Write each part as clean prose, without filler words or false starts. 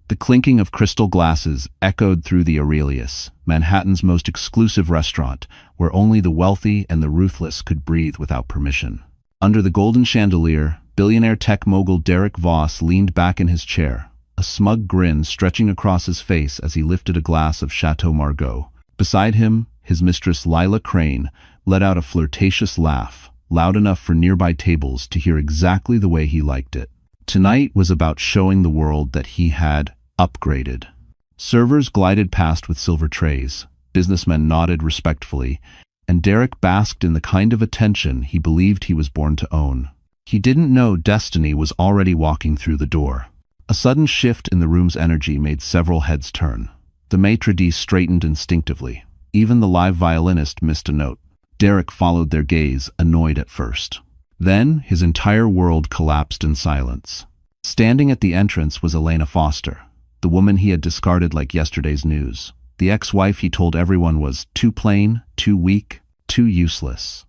The clinking of crystal glasses echoed through the Aurelius, Manhattan's most exclusive restaurant, where only the wealthy and the ruthless could breathe without permission. Under the golden chandelier, billionaire tech mogul Derek Voss leaned back in his chair, a smug grin stretching across his face as he lifted a glass of Chateau Margaux. Beside him, his mistress Lila Crane let out a flirtatious laugh, loud enough for nearby tables to hear exactly the way he liked it. Tonight was about showing the world that he had upgraded. Servers glided past with silver trays, businessmen nodded respectfully, and Derek basked in the kind of attention he believed he was born to own. He didn't know destiny was already walking through the door. A sudden shift in the room's energy made several heads turn. The maitre d' straightened instinctively. Even the live violinist missed a note. Derek followed their gaze, annoyed at first. Then, his entire world collapsed in silence. Standing at the entrance was Elena Foster, the woman he had discarded like yesterday's news. The ex-wife he told everyone was too plain, too weak, too useless.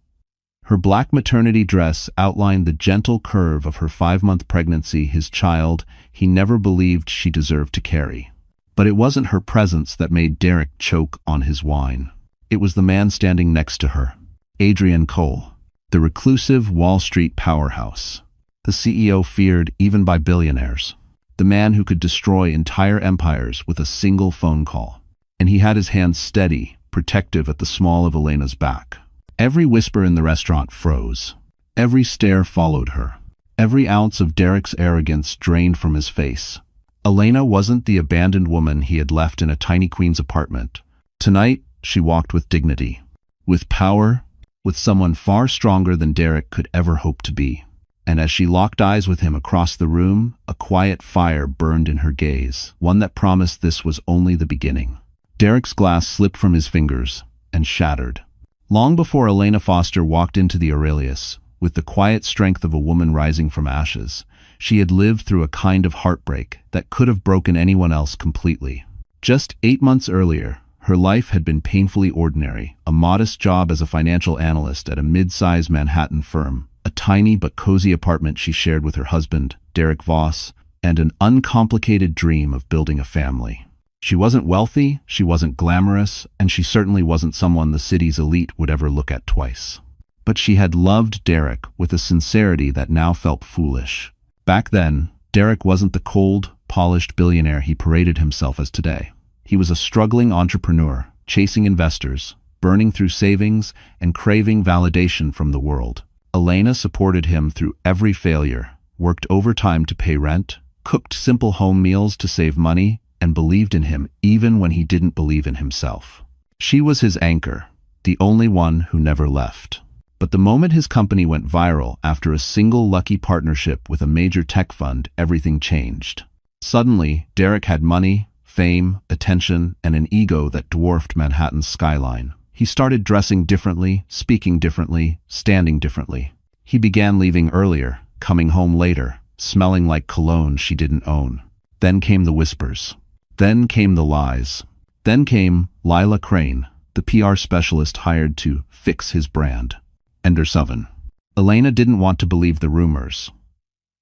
Her black maternity dress outlined the gentle curve of her 5-month pregnancy, his child he never believed she deserved to carry. But it wasn't her presence that made Derek choke on his wine. It was the man standing next to her, Adrian Cole, the reclusive Wall Street powerhouse. The CEO feared even by billionaires. The man who could destroy entire empires with a single phone call. And he had his hands steady, protective at the small of Elena's back. Every whisper in the restaurant froze. Every stare followed her. Every ounce of Derek's arrogance drained from his face. Elena wasn't the abandoned woman he had left in a tiny Queens apartment. Tonight, she walked with dignity, with power, with someone far stronger than Derek could ever hope to be. And as she locked eyes with him across the room, a quiet fire burned in her gaze, one that promised this was only the beginning. Derek's glass slipped from his fingers and shattered. Long before Elena Foster walked into the Aurelius, with the quiet strength of a woman rising from ashes, she had lived through a kind of heartbreak that could have broken anyone else completely. Just 8 months earlier, her life had been painfully ordinary, a modest job as a financial analyst at a mid-sized Manhattan firm, a tiny but cozy apartment she shared with her husband, Derek Voss, and an uncomplicated dream of building a family. She wasn't wealthy, she wasn't glamorous, and she certainly wasn't someone the city's elite would ever look at twice. But she had loved Derek with a sincerity that now felt foolish. Back then, Derek wasn't the cold, polished billionaire he paraded himself as today. He was a struggling entrepreneur, chasing investors, burning through savings, and craving validation from the world. Elena supported him through every failure, worked overtime to pay rent, cooked simple home meals to save money, and believed in him even when he didn't believe in himself. She was his anchor, the only one who never left. But the moment his company went viral after a single lucky partnership with a major tech fund, everything changed. Suddenly, Derek had money, fame, attention, and an ego that dwarfed Manhattan's skyline. He started dressing differently, speaking differently, standing differently. He began leaving earlier, coming home later, smelling like cologne she didn't own. Then came the whispers. Then came the lies. Then came Lila Crane, the PR specialist hired to fix his brand. Ender 7. Elena didn't want to believe the rumors.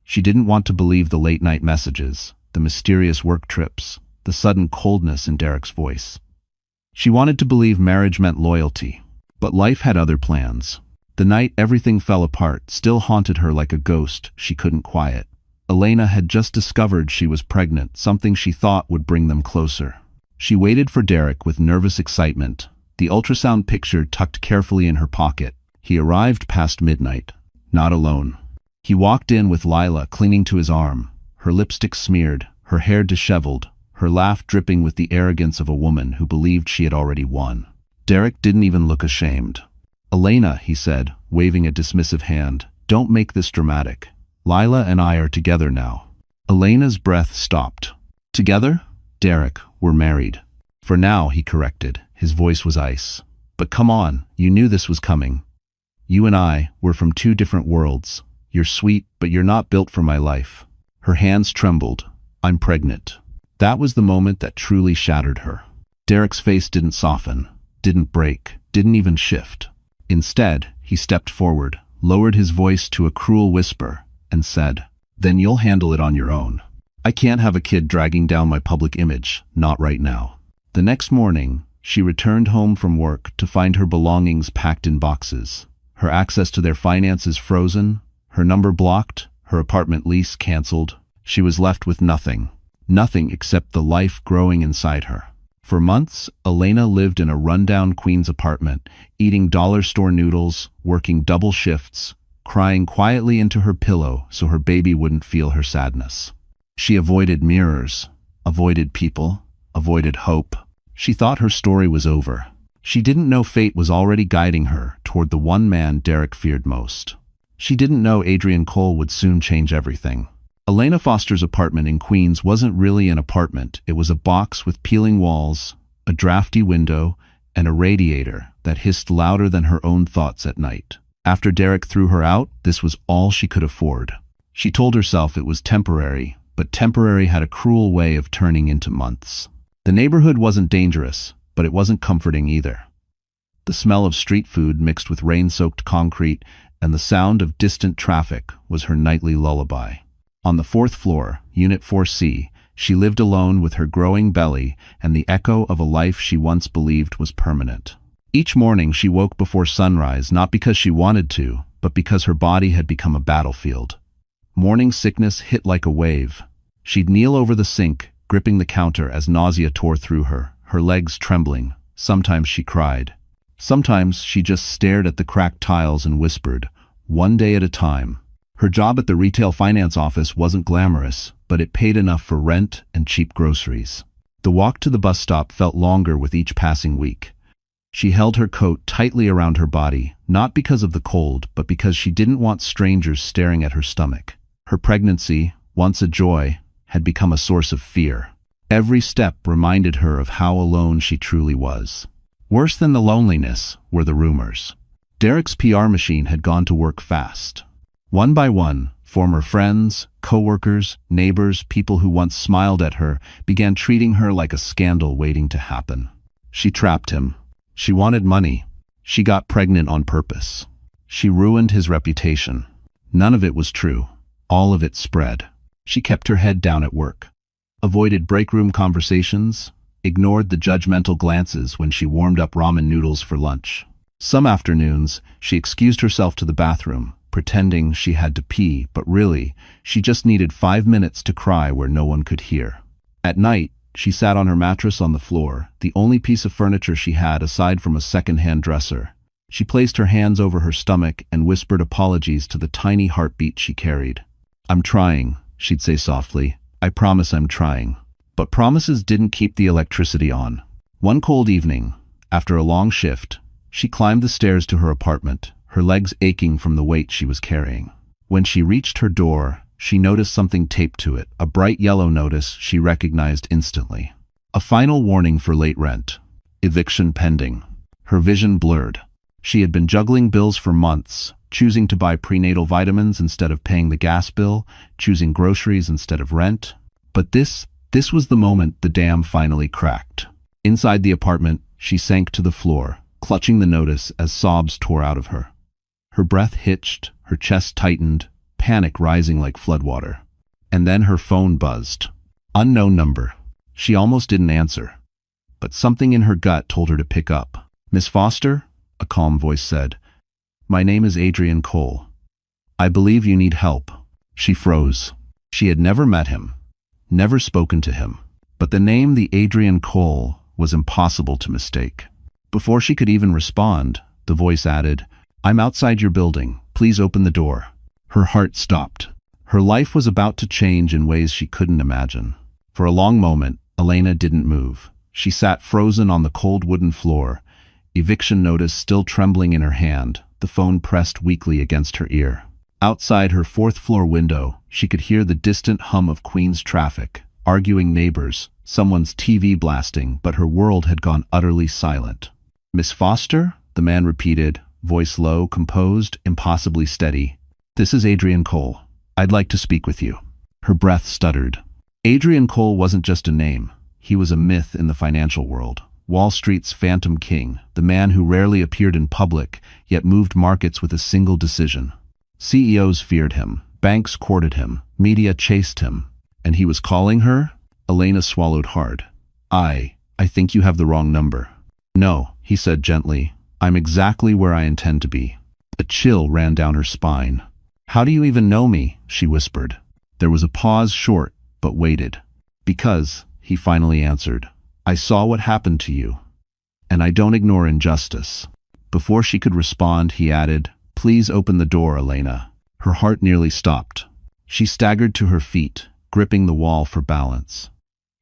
She didn't want to believe the late-night messages, the mysterious work trips, the sudden coldness in Derek's voice. She wanted to believe marriage meant loyalty, but life had other plans. The night everything fell apart still haunted her like a ghost she couldn't quiet. Elena had just discovered she was pregnant, something she thought would bring them closer. She waited for Derek with nervous excitement, the ultrasound picture tucked carefully in her pocket. He arrived past midnight, not alone. He walked in with Lila clinging to his arm, her lipstick smeared, her hair disheveled, her laugh dripping with the arrogance of a woman who believed she had already won. Derek didn't even look ashamed. "Elena," he said, waving a dismissive hand, "don't make this dramatic. Lila and I are together now." Elena's breath stopped. "Together?" "Derek, we're married." "For now," he corrected. His voice was ice. "But come on, you knew this was coming. You and I, we're from two different worlds. You're sweet, but you're not built for my life." Her hands trembled. "I'm pregnant." That was the moment that truly shattered her. Derek's face didn't soften, didn't break, didn't even shift. Instead, he stepped forward, lowered his voice to a cruel whisper, and said, "Then you'll handle it on your own. I can't have a kid dragging down my public image, not right now. The next morning, she returned home from work to find her belongings packed in boxes, her access to their finances frozen, her number blocked, her apartment lease canceled. She was left with nothing. Nothing except the life growing inside her. For months, Elena lived in a rundown Queens apartment, eating dollar store noodles, working double shifts, crying quietly into her pillow so her baby wouldn't feel her sadness. She avoided mirrors, avoided people, avoided hope. She thought her story was over. She didn't know fate was already guiding her toward the one man Derek feared most. She didn't know Adrian Cole would soon change everything. Elena Foster's apartment in Queens wasn't really an apartment. It was a box with peeling walls, a drafty window, and a radiator that hissed louder than her own thoughts at night. After Derek threw her out, this was all she could afford. She told herself it was temporary, but temporary had a cruel way of turning into months. The neighborhood wasn't dangerous, but it wasn't comforting either. The smell of street food mixed with rain-soaked concrete and the sound of distant traffic was her nightly lullaby. On the 4th floor, Unit 4C, she lived alone with her growing belly and the echo of a life she once believed was permanent. Each morning she woke before sunrise not because she wanted to, but because her body had become a battlefield. Morning sickness hit like a wave. She'd kneel over the sink, gripping the counter as nausea tore through her legs trembling. Sometimes she cried. Sometimes she just stared at the cracked tiles and whispered, one day at a time. Her job at the retail finance office wasn't glamorous, but it paid enough for rent and cheap groceries. The walk to the bus stop felt longer with each passing week. She held her coat tightly around her body, not because of the cold, but because she didn't want strangers staring at her stomach. Her pregnancy, once a joy, had become a source of fear. Every step reminded her of how alone she truly was. Worse than the loneliness were the rumors. Derek's PR machine had gone to work fast. One by one, former friends, co-workers, neighbors, people who once smiled at her, began treating her like a scandal waiting to happen. She trapped him. She wanted money. She got pregnant on purpose. She ruined his reputation. None of it was true. All of it spread. She kept her head down at work, avoided break room conversations, ignored the judgmental glances when she warmed up ramen noodles for lunch. Some afternoons, she excused herself to the bathroom, pretending she had to pee, but really, she just needed 5 minutes to cry where no one could hear. At night, she sat on her mattress on the floor, the only piece of furniture she had aside from a second-hand dresser. She placed her hands over her stomach and whispered apologies to the tiny heartbeat she carried. "I'm trying," she'd say softly. "I promise I'm trying." But promises didn't keep the electricity on. One cold evening, after a long shift, she climbed the stairs to her apartment, her legs aching from the weight she was carrying. When she reached her door, she noticed something taped to it, a bright yellow notice she recognized instantly. A final warning for late rent. Eviction pending. Her vision blurred. She had been juggling bills for months, choosing to buy prenatal vitamins instead of paying the gas bill, choosing groceries instead of rent. But this was the moment the dam finally cracked. Inside the apartment, she sank to the floor, clutching the notice as sobs tore out of her. Her breath hitched, her chest tightened, panic rising like floodwater. And then her phone buzzed. Unknown number. She almost didn't answer. But something in her gut told her to pick up. "Miss Foster?" a calm voice said. "My name is Adrian Cole. I believe you need help." She froze. She had never met him, never spoken to him. But the name, the Adrian Cole, was impossible to mistake. Before she could even respond, the voice added, "I'm outside your building. Please open the door." Her heart stopped. Her life was about to change in ways she couldn't imagine. For a long moment, Elena didn't move. She sat frozen on the cold wooden floor, eviction notice still trembling in her hand, the phone pressed weakly against her ear. Outside her 4th floor window, she could hear the distant hum of Queens traffic, arguing neighbors, someone's TV blasting, but her world had gone utterly silent. "Miss Foster?" the man repeated, voice low, composed, impossibly steady. "This is Adrian Cole. I'd like to speak with you." Her breath stuttered. Adrian Cole wasn't just a name. He was a myth in the financial world. Wall Street's phantom king, the man who rarely appeared in public, yet moved markets with a single decision. CEOs feared him, banks courted him, media chased him, And he was calling her? Elena swallowed hard. I think you have the wrong number. No, he said gently. I'm exactly where I intend to be. A chill ran down her spine. How do you even know me? She whispered. There was a pause, short, but weighted. Because, he finally answered, I saw what happened to you. And I don't ignore injustice. Before she could respond, he added, Please open the door, Elena. Her heart nearly stopped. She staggered to her feet, gripping the wall for balance.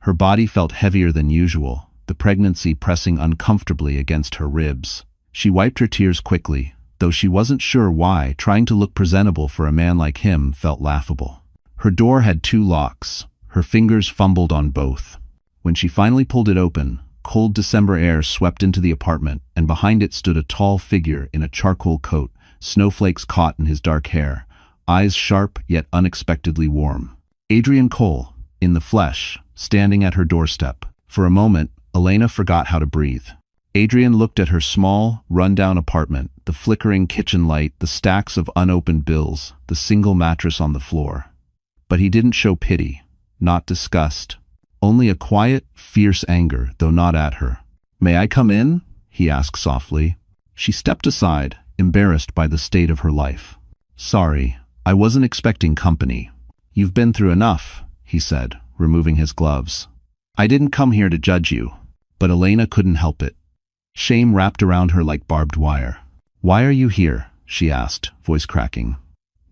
Her body felt heavier than usual, the pregnancy pressing uncomfortably against her ribs. She wiped her tears quickly, though she wasn't sure why. Trying to look presentable for a man like him felt laughable. Her door had 2 locks. Her fingers fumbled on both. When she finally pulled it open, cold December air swept into the apartment, and behind it stood a tall figure in a charcoal coat, snowflakes caught in his dark hair, eyes sharp yet unexpectedly warm. Adrian Cole, in the flesh, standing at her doorstep. For a moment, Elena forgot how to breathe. Adrian looked at her small, run-down apartment, the flickering kitchen light, the stacks of unopened bills, the single mattress on the floor. But he didn't show pity, not disgust. Only a quiet, fierce anger, though not at her. May I come in? He asked softly. She stepped aside, embarrassed by the state of her life. Sorry, I wasn't expecting company. You've been through enough, he said, removing his gloves. I didn't come here to judge you. But Elena couldn't help it. Shame wrapped around her like barbed wire. Why are you here? She asked, voice cracking.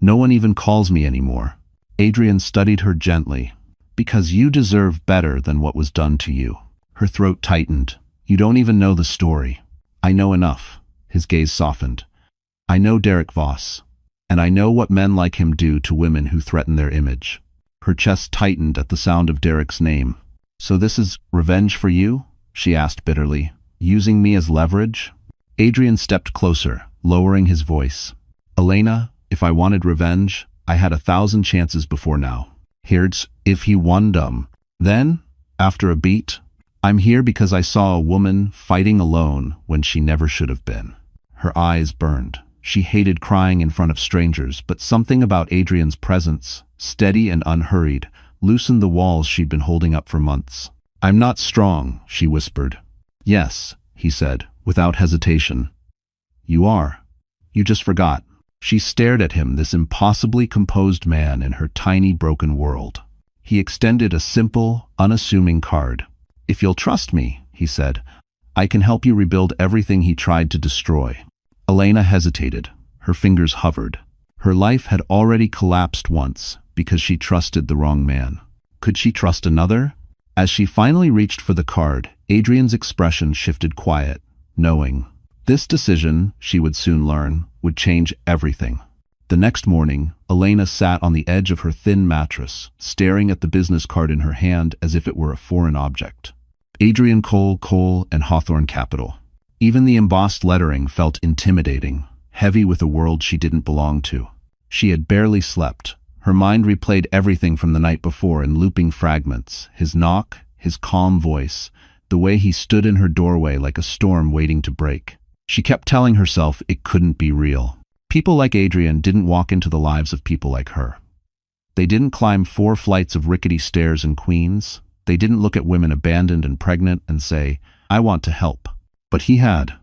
No one even calls me anymore. Adrian studied her gently. Because you deserve better than what was done to you. Her throat tightened. You don't even know the story. I know enough. His gaze softened. I know Derek Voss. And I know what men like him do to women who threaten their image. Her chest tightened at the sound of Derek's name. So this is revenge for you? She asked bitterly. Using me as leverage? Adrian stepped closer, lowering his voice. Elena, if I wanted revenge, I had 1,000 chances before now. Here's if he won them. Then, after a beat, I'm here because I saw a woman fighting alone when she never should have been. Her eyes burned. She hated crying in front of strangers, but something about Adrian's presence, steady and unhurried, loosened the walls she'd been holding up for months. I'm not strong, she whispered. Yes, he said, without hesitation. You are. You just forgot. She stared at him, this impossibly composed man in her tiny, broken world. He extended a simple, unassuming card. If you'll trust me, he said, I can help you rebuild everything he tried to destroy. Elena hesitated. Her fingers hovered. Her life had already collapsed once because she trusted the wrong man. Could she trust another? As she finally reached for the card, Adrian's expression shifted quiet, knowing. This decision, she would soon learn, would change everything. The next morning, Elena sat on the edge of her thin mattress, staring at the business card in her hand as if it were a foreign object. Adrian Cole and Hawthorne Capital. Even the embossed lettering felt intimidating, heavy with a world she didn't belong to. She had barely slept. Her mind replayed everything from the night before in looping fragments, his knock, his calm voice, the way he stood in her doorway like a storm waiting to break. She kept telling herself it couldn't be real. People like Adrian didn't walk into the lives of people like her. They didn't climb 4 flights of rickety stairs in Queens. They didn't look at women abandoned and pregnant and say, I want to help. But he had.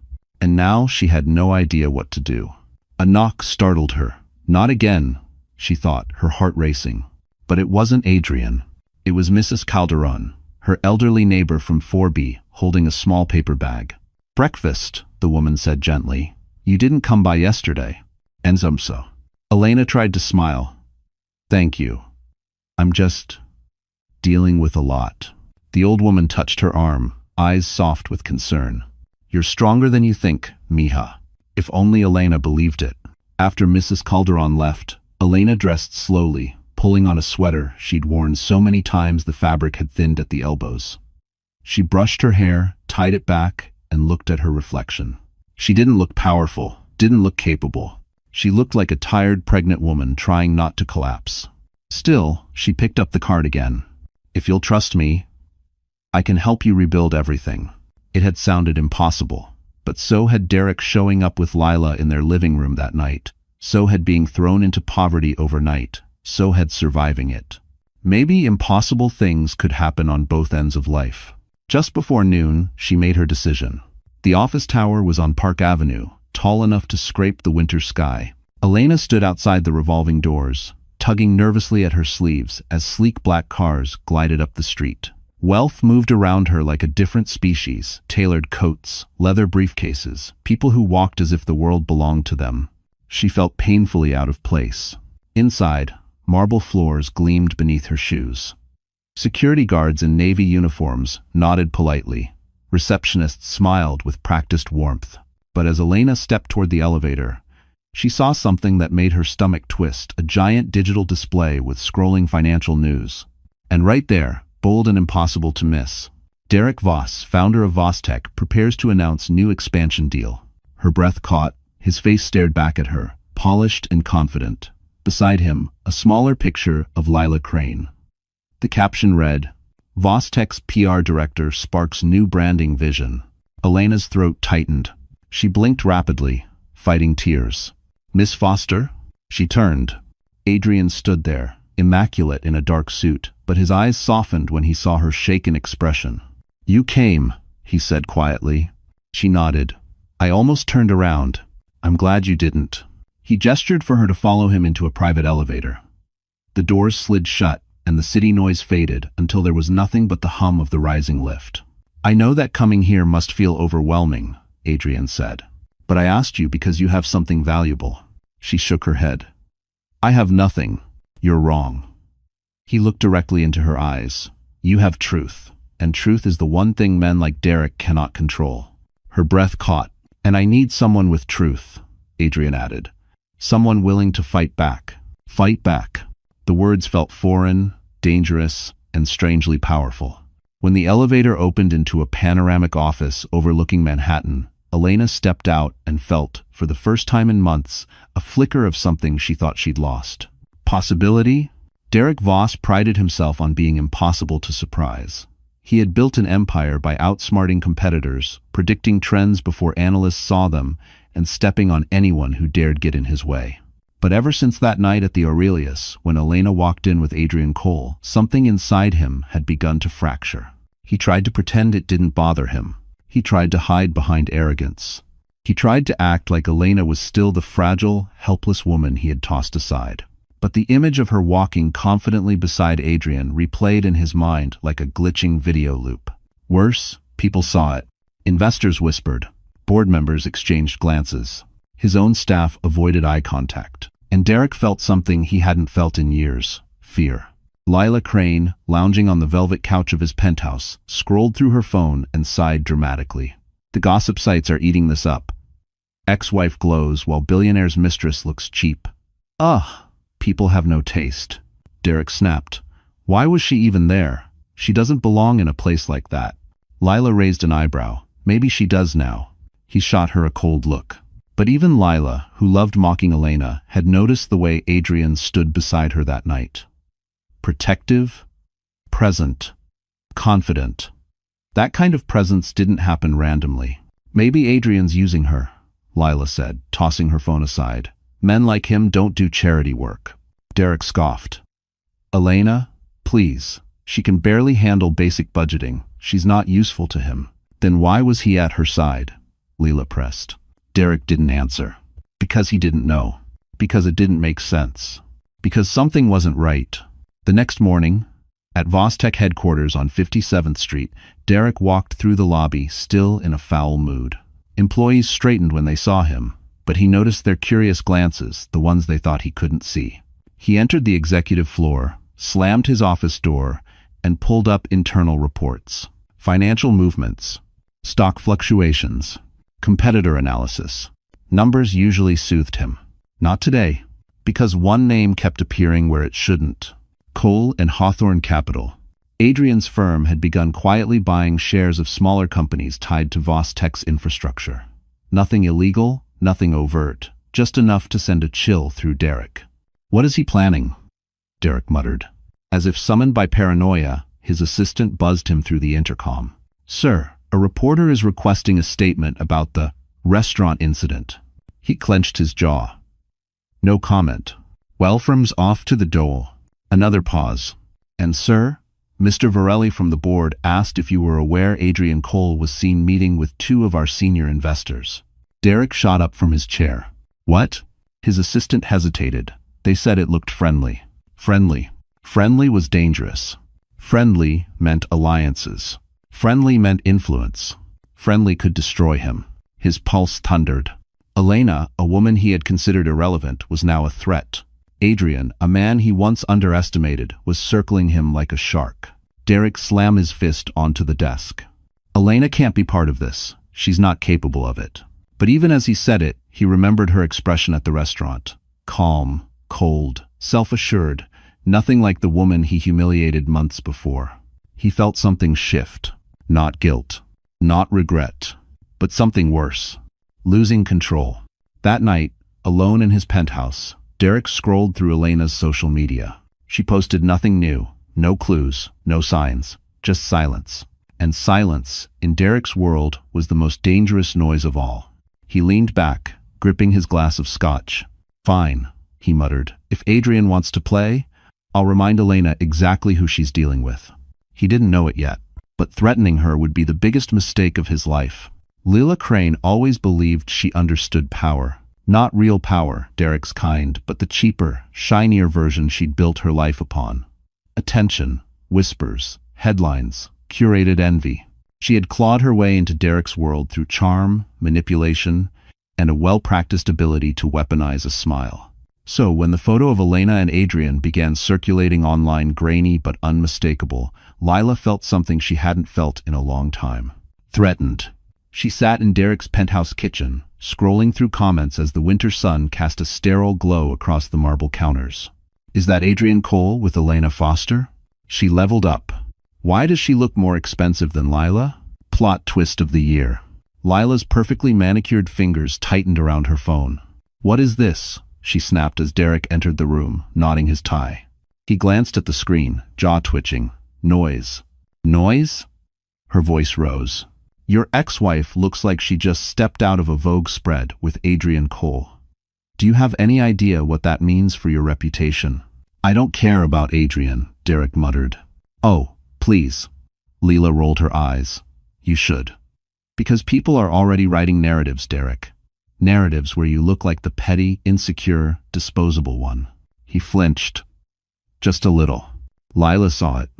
And now she had no idea what to do. A knock startled her. Not again, she thought, her heart racing. But it wasn't Adrian. It was Mrs. Calderon, her elderly neighbor from 4B, holding a small paper bag. Breakfast, the woman said gently. You didn't come by yesterday. And so. Elena tried to smile. Thank you. I'm just dealing with a lot. The old woman touched her arm, eyes soft with concern. You're stronger than you think, mija. If only Elena believed it. After Mrs. Calderon left, Elena dressed slowly, pulling on a sweater she'd worn so many times the fabric had thinned at the elbows. She brushed her hair, tied it back, and looked at her reflection. She didn't look powerful, didn't look capable. She looked like a tired, pregnant woman trying not to collapse. Still, she picked up the card again. If you'll trust me, I can help you rebuild everything. It had sounded impossible, but so had Derek showing up with Lila in their living room that night. So had being thrown into poverty overnight. So had surviving it. Maybe impossible things could happen on both ends of life. Just before noon, she made her decision. The office tower was on Park Avenue, tall enough to scrape the winter sky. Elena stood outside the revolving doors, tugging nervously at her sleeves as sleek black cars glided up the street. Wealth moved around her like a different species, tailored coats, leather briefcases, people who walked as if the world belonged to them. She felt painfully out of place. Inside, marble floors gleamed beneath her shoes. Security guards in navy uniforms nodded politely. Receptionists smiled with practiced warmth. But as Elena stepped toward the elevator, she saw something that made her stomach twist, a giant digital display with scrolling financial news. And right there, bold and impossible to miss, Derek Voss, founder of VossTech, prepares to announce new expansion deal. Her breath caught, his face stared back at her, polished and confident. Beside him, a smaller picture of Lila Crane. The caption read, "VossTech's PR director sparks new branding vision." Elena's throat tightened. She blinked rapidly, fighting tears. "Miss Foster?" She turned. Adrian stood there, immaculate in a dark suit, but his eyes softened when he saw her shaken expression. "You came," he said quietly. She nodded. "I almost turned around. I'm glad you didn't." He gestured for her to follow him into a private elevator. The doors slid shut, and the city noise faded until there was nothing but the hum of the rising lift. "I know that coming here must feel overwhelming," Adrian said. "But I asked you because you have something valuable." She shook her head. "I have nothing. You're wrong." He looked directly into her eyes. "You have truth, and truth is the one thing men like Derek cannot control." Her breath caught. "And I need someone with truth," Adrian added. "Someone willing to fight back." Fight back. The words felt foreign, dangerous, and strangely powerful. When the elevator opened into a panoramic office overlooking Manhattan, Elena stepped out and felt, for the first time in months, a flicker of something she thought she'd lost. Possibility? Derek Voss prided himself on being impossible to surprise. He had built an empire by outsmarting competitors, predicting trends before analysts saw them, and stepping on anyone who dared get in his way. But ever since that night at the Aurelius, when Elena walked in with Adrian Cole, something inside him had begun to fracture. He tried to pretend it didn't bother him. He tried to hide behind arrogance. He tried to act like Elena was still the fragile, helpless woman he had tossed aside. But the image of her walking confidently beside Adrian replayed in his mind like a glitching video loop. Worse, people saw it. Investors whispered. Board members exchanged glances. His own staff avoided eye contact. And Derek felt something he hadn't felt in years: fear. Lila Crane, lounging on the velvet couch of his penthouse, scrolled through her phone and sighed dramatically. The gossip sites are eating this up. Ex-wife glows while billionaire's mistress looks cheap. Ugh, people have no taste. Derek snapped. Why was she even there? She doesn't belong in a place like that. Lila raised an eyebrow. Maybe she does now. He shot her a cold look. But even Lila, who loved mocking Elena, had noticed the way Adrian stood beside her that night. Protective, present, confident. That kind of presence didn't happen randomly. Maybe Adrian's using her, Lila said, tossing her phone aside. Men like him don't do charity work. Derek scoffed. Elena, please. She can barely handle basic budgeting. She's not useful to him. Then why was he at her side? Lila pressed. Derek didn't answer. Because he didn't know. Because it didn't make sense. Because something wasn't right. The next morning, at VossTech headquarters on 57th Street, Derek walked through the lobby, still in a foul mood. Employees straightened when they saw him, but he noticed their curious glances, the ones they thought he couldn't see. He entered the executive floor, slammed his office door, and pulled up internal reports. Financial movements, stock fluctuations, competitor analysis. Numbers usually soothed him. Not today, because one name kept appearing where it shouldn't. Cole and Hawthorne Capital. Adrian's firm had begun quietly buying shares of smaller companies tied to VossTech's infrastructure. Nothing illegal, nothing overt, just enough to send a chill through Derek. What is he planning? Derek muttered. As if summoned by paranoia, his assistant buzzed him through the intercom. Sir, a reporter is requesting a statement about the restaurant incident. He clenched his jaw. No comment. Welfram's off to the dole. Another pause. And sir, Mr. Varelli from the board asked if you were aware Adrian Cole was seen meeting with two of our senior investors. Derek shot up from his chair. What? His assistant hesitated. They said it looked friendly. Friendly. Friendly was dangerous. Friendly meant alliances. Friendly meant influence. Friendly could destroy him. His pulse thundered. Elena, a woman he had considered irrelevant, was now a threat. Adrian, a man he once underestimated, was circling him like a shark. Derek slammed his fist onto the desk. Elena can't be part of this. She's not capable of it. But even as he said it, he remembered her expression at the restaurant. Calm, cold, self-assured, nothing like the woman he humiliated months before. He felt something shift. Not guilt. Not regret. But something worse. Losing control. That night, alone in his penthouse, Derek scrolled through Elena's social media. She posted nothing new, no clues, no signs, just silence. And silence, in Derek's world, was the most dangerous noise of all. He leaned back, gripping his glass of scotch. Fine, he muttered. If Adrian wants to play, I'll remind Elena exactly who she's dealing with. He didn't know it yet, but threatening her would be the biggest mistake of his life. Lila Crane always believed she understood power. Not real power, Derek's kind, but the cheaper, shinier version she'd built her life upon. Attention, whispers, headlines, curated envy. She had clawed her way into Derek's world through charm, manipulation, and a well-practiced ability to weaponize a smile. So, when the photo of Elena and Adrian began circulating online, grainy but unmistakable, Lila felt something she hadn't felt in a long time. Threatened. She sat in Derek's penthouse kitchen, scrolling through comments as the winter sun cast a sterile glow across the marble counters. Is that Adrian Cole with Elena Foster? She leveled up. Why does she look more expensive than Lila? Plot twist of the year. Lila's perfectly manicured fingers tightened around her phone. What is this? She snapped as Derek entered the room, knotting his tie. He glanced at the screen, jaw twitching. Noise. Noise? Her voice rose. Your ex-wife looks like she just stepped out of a Vogue spread with Adrian Cole. Do you have any idea what that means for your reputation? I don't care about Adrian, Derek muttered. Oh, please. Lila rolled her eyes. You should. Because people are already writing narratives, Derek. Narratives where you look like the petty, insecure, disposable one. He flinched. Just a little. Lila saw it,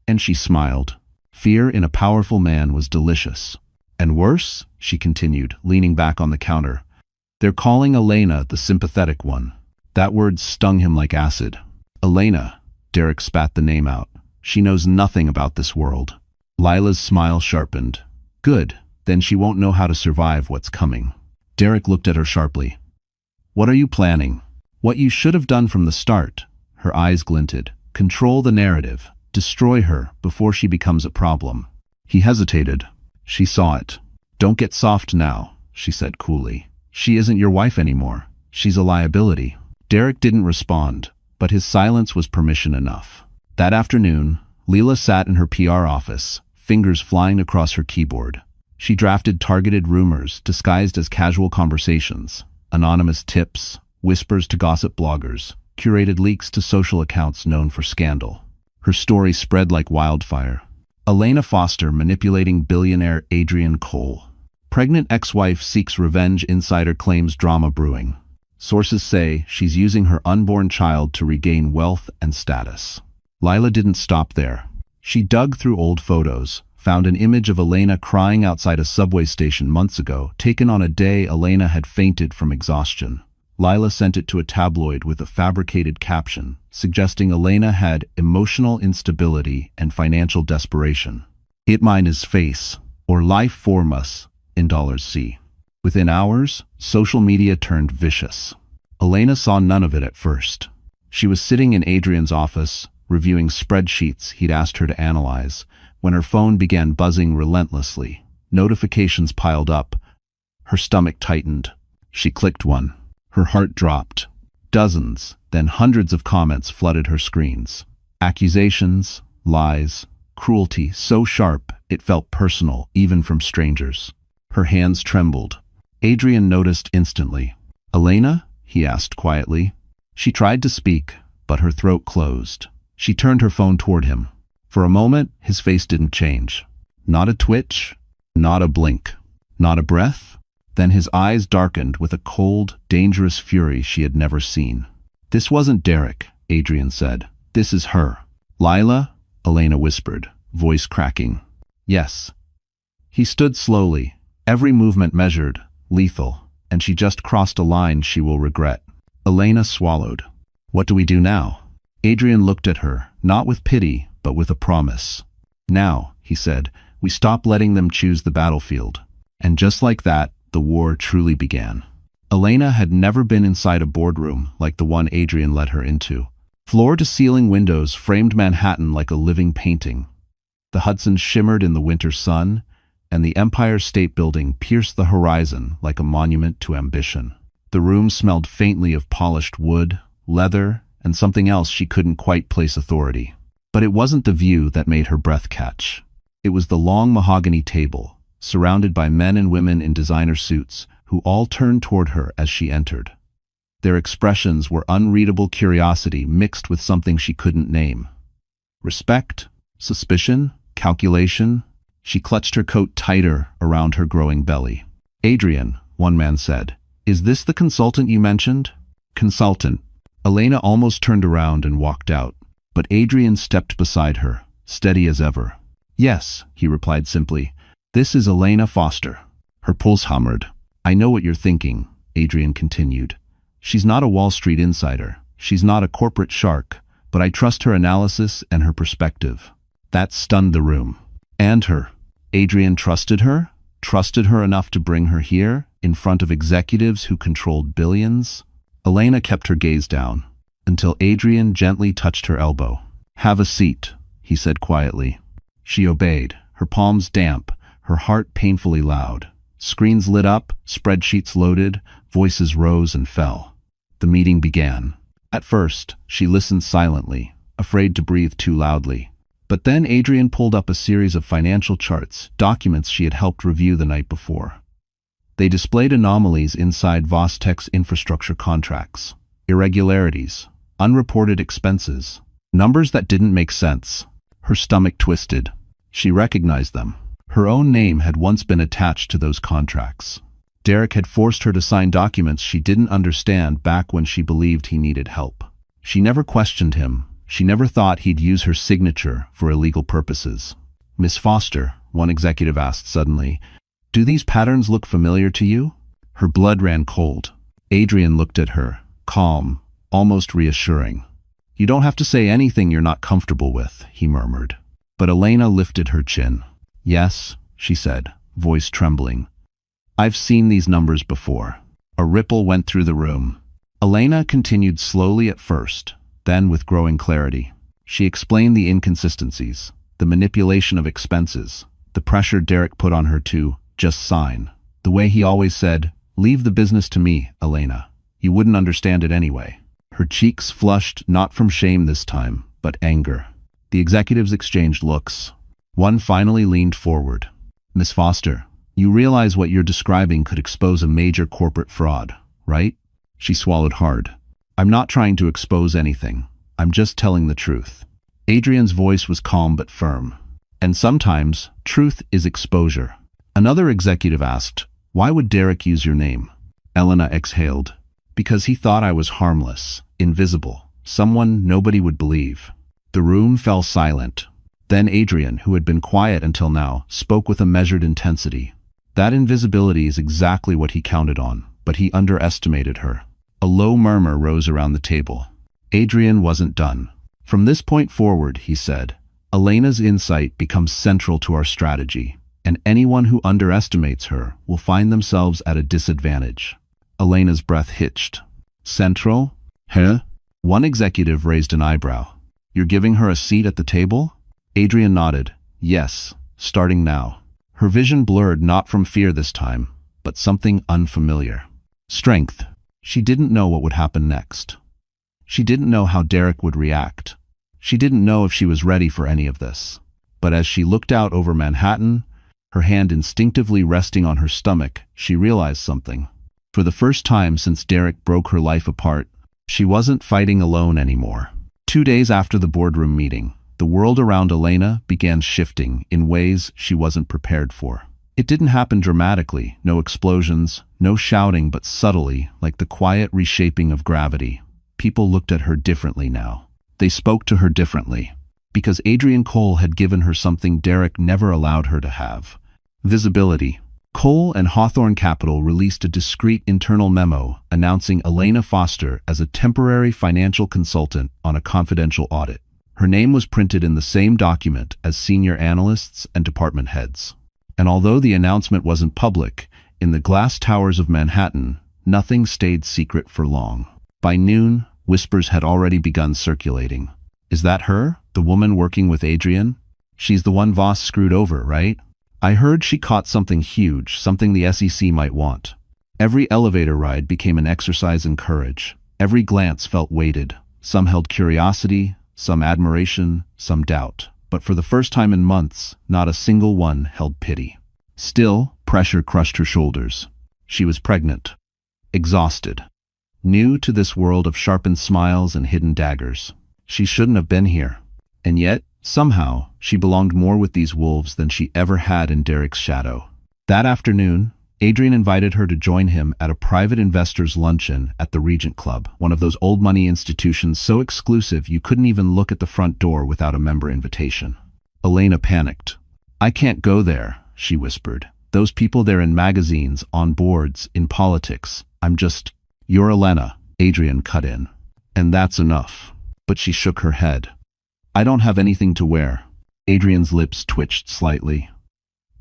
and she smiled. Fear in a powerful man was delicious. And worse, she continued, leaning back on the counter. They're calling Elena the sympathetic one. That word stung him like acid. Elena, Derek spat the name out. She knows nothing about this world. Lila's smile sharpened. Good, then she won't know how to survive what's coming. Derek looked at her sharply. What are you planning? What you should have done from the start. Her eyes glinted. Control the narrative. Destroy her before she becomes a problem. He hesitated. She saw it. Don't get soft now, she said coolly. She isn't your wife anymore. She's a liability. Derek didn't respond, but his silence was permission enough. That afternoon, Lila sat in her PR office, fingers flying across her keyboard. She drafted targeted rumors disguised as casual conversations, anonymous tips, whispers to gossip bloggers, curated leaks to social accounts known for scandal. Her story spread like wildfire. Elena Foster manipulating billionaire Adrian Cole. Pregnant ex-wife seeks revenge, insider claims drama brewing. Sources say she's using her unborn child to regain wealth and status. Lila didn't stop there. She dug through old photos, found an image of Elena crying outside a subway station months ago, taken on a day Elena had fainted from exhaustion. Lila sent it to a tabloid with a fabricated caption, suggesting Elena had emotional instability and financial desperation. It mine his face, or life form us, in $C. Within hours, social media turned vicious. Elena saw none of it at first. She was sitting in Adrian's office, reviewing spreadsheets he'd asked her to analyze, when her phone began buzzing relentlessly. Notifications piled up. Her stomach tightened. She clicked one. Her heart dropped. Dozens, then hundreds of comments flooded her screens. Accusations, lies, cruelty so sharp it felt personal even from strangers. Her hands trembled. Adrian noticed instantly. Elena? He asked quietly. She tried to speak, but her throat closed. She turned her phone toward him. For a moment, his face didn't change. Not a twitch, not a blink, not a breath. Then his eyes darkened with a cold, dangerous fury she had never seen. "This wasn't Derek," Adrian said. "This is her." "Lila?" Elena whispered, voice cracking. "Yes." He stood slowly, every movement measured, lethal, and she just crossed a line she will regret. Elena swallowed. "What do we do now?" Adrian looked at her, not with pity, but with a promise. "Now," he said, "we stop letting them choose the battlefield." And just like that, the war truly began. Elena had never been inside a boardroom like the one Adrian led her into. Floor-to-ceiling windows framed Manhattan like a living painting. The Hudson shimmered in the winter sun, and the Empire State Building pierced the horizon like a monument to ambition. The room smelled faintly of polished wood, leather, and something else she couldn't quite place authority. But it wasn't the view that made her breath catch. It was the long mahogany table, surrounded by men and women in designer suits, who all turned toward her as she entered. Their expressions were unreadable curiosity mixed with something she couldn't name. Respect? Suspicion? Calculation? She clutched her coat tighter around her growing belly. "Adrian," one man said, "is this the consultant you mentioned?" "Consultant." Elena almost turned around and walked out, but Adrian stepped beside her, steady as ever. "Yes," he replied simply, "this is Elena Foster." Her pulse hammered. "I know what you're thinking," Adrian continued. "She's not a Wall Street insider. She's not a corporate shark, but I trust her analysis and her perspective." That stunned the room. And her. Adrian trusted her? Trusted her enough to bring her here, in front of executives who controlled billions? Elena kept her gaze down, until Adrian gently touched her elbow. "Have a seat," he said quietly. She obeyed, her palms damp, her heart painfully loud. Screens lit up, spreadsheets loaded, voices rose and fell. The meeting began. At first, she listened silently, afraid to breathe too loudly. But then Adrian pulled up a series of financial charts, documents she had helped review the night before. They displayed anomalies inside Vostek's infrastructure contracts, irregularities, unreported expenses, numbers that didn't make sense. Her stomach twisted. She recognized them. Her own name had once been attached to those contracts. Derek had forced her to sign documents she didn't understand back when she believed he needed help. She never questioned him. She never thought he'd use her signature for illegal purposes. "Miss Foster," one executive asked suddenly, "do these patterns look familiar to you?" Her blood ran cold. Adrian looked at her, calm, almost reassuring. "You don't have to say anything you're not comfortable with," he murmured. But Elena lifted her chin. "Yes," she said, voice trembling. "I've seen these numbers before." A ripple went through the room. Elena continued slowly at first, then with growing clarity. She explained the inconsistencies, the manipulation of expenses, the pressure Derek put on her to just sign. The way he always said, "Leave the business to me, Elena. You wouldn't understand it anyway." Her cheeks flushed not from shame this time, but anger. The executives exchanged looks. One finally leaned forward. "Miss Foster, you realize what you're describing could expose a major corporate fraud, right?" She swallowed hard. "I'm not trying to expose anything. I'm just telling the truth." Adrian's voice was calm but firm. "And sometimes, truth is exposure." Another executive asked, "Why would Derek use your name?" Elena exhaled. "Because he thought I was harmless, invisible, someone nobody would believe." The room fell silent. Then Adrian, who had been quiet until now, spoke with a measured intensity. That invisibility is exactly what he counted on, but he underestimated her. A low murmur rose around the table. Adrian wasn't done. "From this point forward," he said, "Elena's insight becomes central to our strategy, and anyone who underestimates her will find themselves at a disadvantage." Elena's breath hitched. "Central? Huh?" One executive raised an eyebrow. "You're giving her a seat at the table?" Adrian nodded. "Yes, starting now." Her vision blurred not from fear this time, but something unfamiliar. Strength. She didn't know what would happen next. She didn't know how Derek would react. She didn't know if she was ready for any of this. But as she looked out over Manhattan, her hand instinctively resting on her stomach, she realized something. For the first time since Derek broke her life apart, she wasn't fighting alone anymore. 2 days after the boardroom meeting, the world around Elena began shifting in ways she wasn't prepared for. It didn't happen dramatically, no explosions, no shouting, but subtly, like the quiet reshaping of gravity. People looked at her differently now. They spoke to her differently, because Adrian Cole had given her something Derek never allowed her to have: visibility. Cole and Hawthorne Capital released a discreet internal memo announcing Elena Foster as a temporary financial consultant on a confidential audit. Her name was printed in the same document as senior analysts and department heads. And although the announcement wasn't public, in the glass towers of Manhattan, nothing stayed secret for long. By noon, whispers had already begun circulating. Is that her, the woman working with Adrian? She's the one Voss screwed over, right? I heard she caught something huge, something the SEC might want. Every elevator ride became an exercise in courage. Every glance felt weighted. Some held curiosity, some admiration, some doubt. But for the first time in months, not a single one held pity. Still, pressure crushed her shoulders. She was pregnant, exhausted, new to this world of sharpened smiles and hidden daggers. She shouldn't have been here. And yet, somehow, she belonged more with these wolves than she ever had in Derek's shadow. That afternoon, Adrian invited her to join him at a private investors' luncheon at the Regent Club, one of those old money institutions so exclusive you couldn't even look at the front door without a member invitation. Elena panicked. I can't go there, she whispered. Those people there in magazines, on boards, in politics. You're Elena, Adrian cut in. And that's enough. But she shook her head. I don't have anything to wear. Adrian's lips twitched slightly.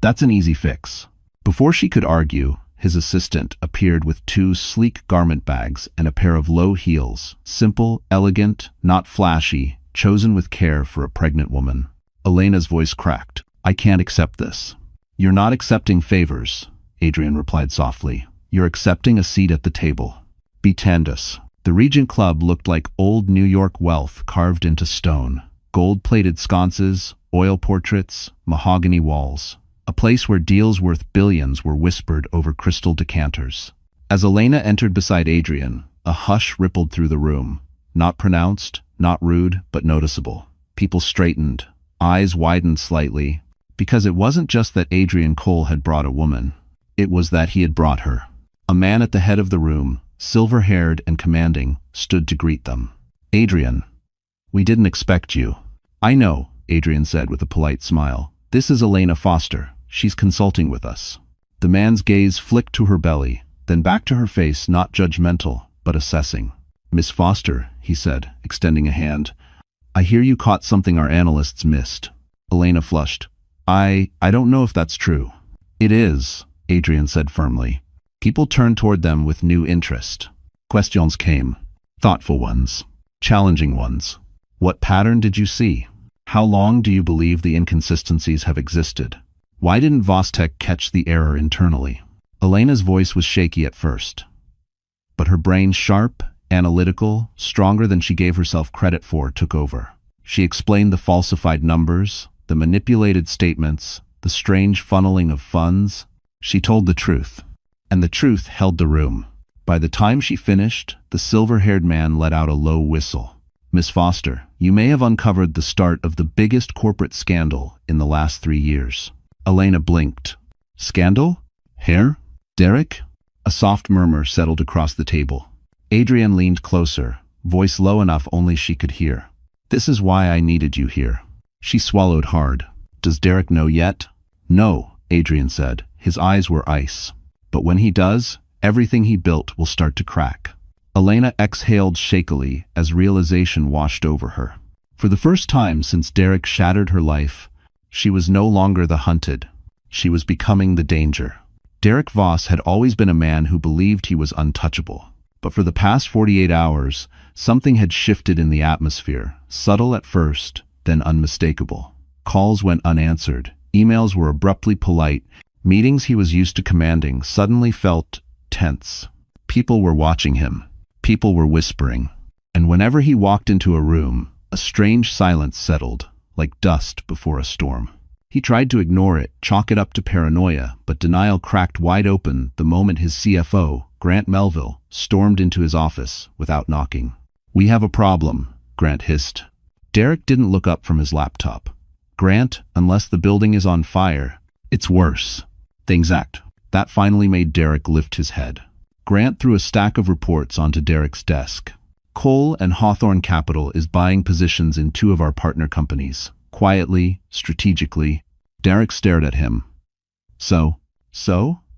That's an easy fix. Before she could argue, his assistant appeared with 2 sleek garment bags and a pair of low heels, simple, elegant, not flashy, chosen with care for a pregnant woman. Elena's voice cracked. I can't accept this. You're not accepting favors, Adrian replied softly. You're accepting a seat at the table. Be Tandus. The Regent Club looked like old New York wealth carved into stone. Gold-plated sconces, oil portraits, mahogany walls. A place where deals worth billions were whispered over crystal decanters. As Elena entered beside Adrian, a hush rippled through the room. Not pronounced, not rude, but noticeable. People straightened, eyes widened slightly, because it wasn't just that Adrian Cole had brought a woman. It was that he had brought her. A man at the head of the room, silver-haired and commanding, stood to greet them. Adrian, we didn't expect you. I know, Adrian said with a polite smile. This is Elena Foster. She's consulting with us. The man's gaze flicked to her belly, then back to her face, not judgmental, but assessing. Miss Foster, he said, extending a hand. I hear you caught something our analysts missed. Elena flushed. I don't know if that's true. It is, Adrian said firmly. People turned toward them with new interest. Questions came. Thoughtful ones. Challenging ones. What pattern did you see? How long do you believe the inconsistencies have existed? Why didn't Vostek catch the error internally? Elena's voice was shaky at first, but her brain, sharp, analytical, stronger than she gave herself credit for, took over. She explained the falsified numbers, the manipulated statements, the strange funneling of funds. She told the truth, and the truth held the room. By the time she finished, the silver-haired man let out a low whistle. Miss Foster, you may have uncovered the start of the biggest corporate scandal in the last 3 years. Elena blinked. Scandal? Hair? Derek? A soft murmur settled across the table. Adrian leaned closer, voice low enough only she could hear. This is why I needed you here. She swallowed hard. Does Derek know yet? No, Adrian said. His eyes were ice. But when he does, everything he built will start to crack. Elena exhaled shakily as realization washed over her. For the first time since Derek shattered her life, she was no longer the hunted. She was becoming the danger. Derek Voss had always been a man who believed he was untouchable. But for the past 48 hours, something had shifted in the atmosphere, subtle at first, then unmistakable. Calls went unanswered. Emails were abruptly polite. Meetings he was used to commanding suddenly felt tense. People were watching him. People were whispering. And whenever he walked into a room, a strange silence settled, like dust before a storm. He tried to ignore it, chalk it up to paranoia, but denial cracked wide open the moment his CFO, Grant Melville, stormed into his office without knocking. We have a problem, Grant hissed. Derek didn't look up from his laptop. Grant, unless the building is on fire, it's worse. Things act. That finally made Derek lift his head. Grant threw a stack of reports onto Derek's desk. Cole and Hawthorne Capital is buying positions in 2 of our partner companies. Quietly, strategically. Derek stared at him. So?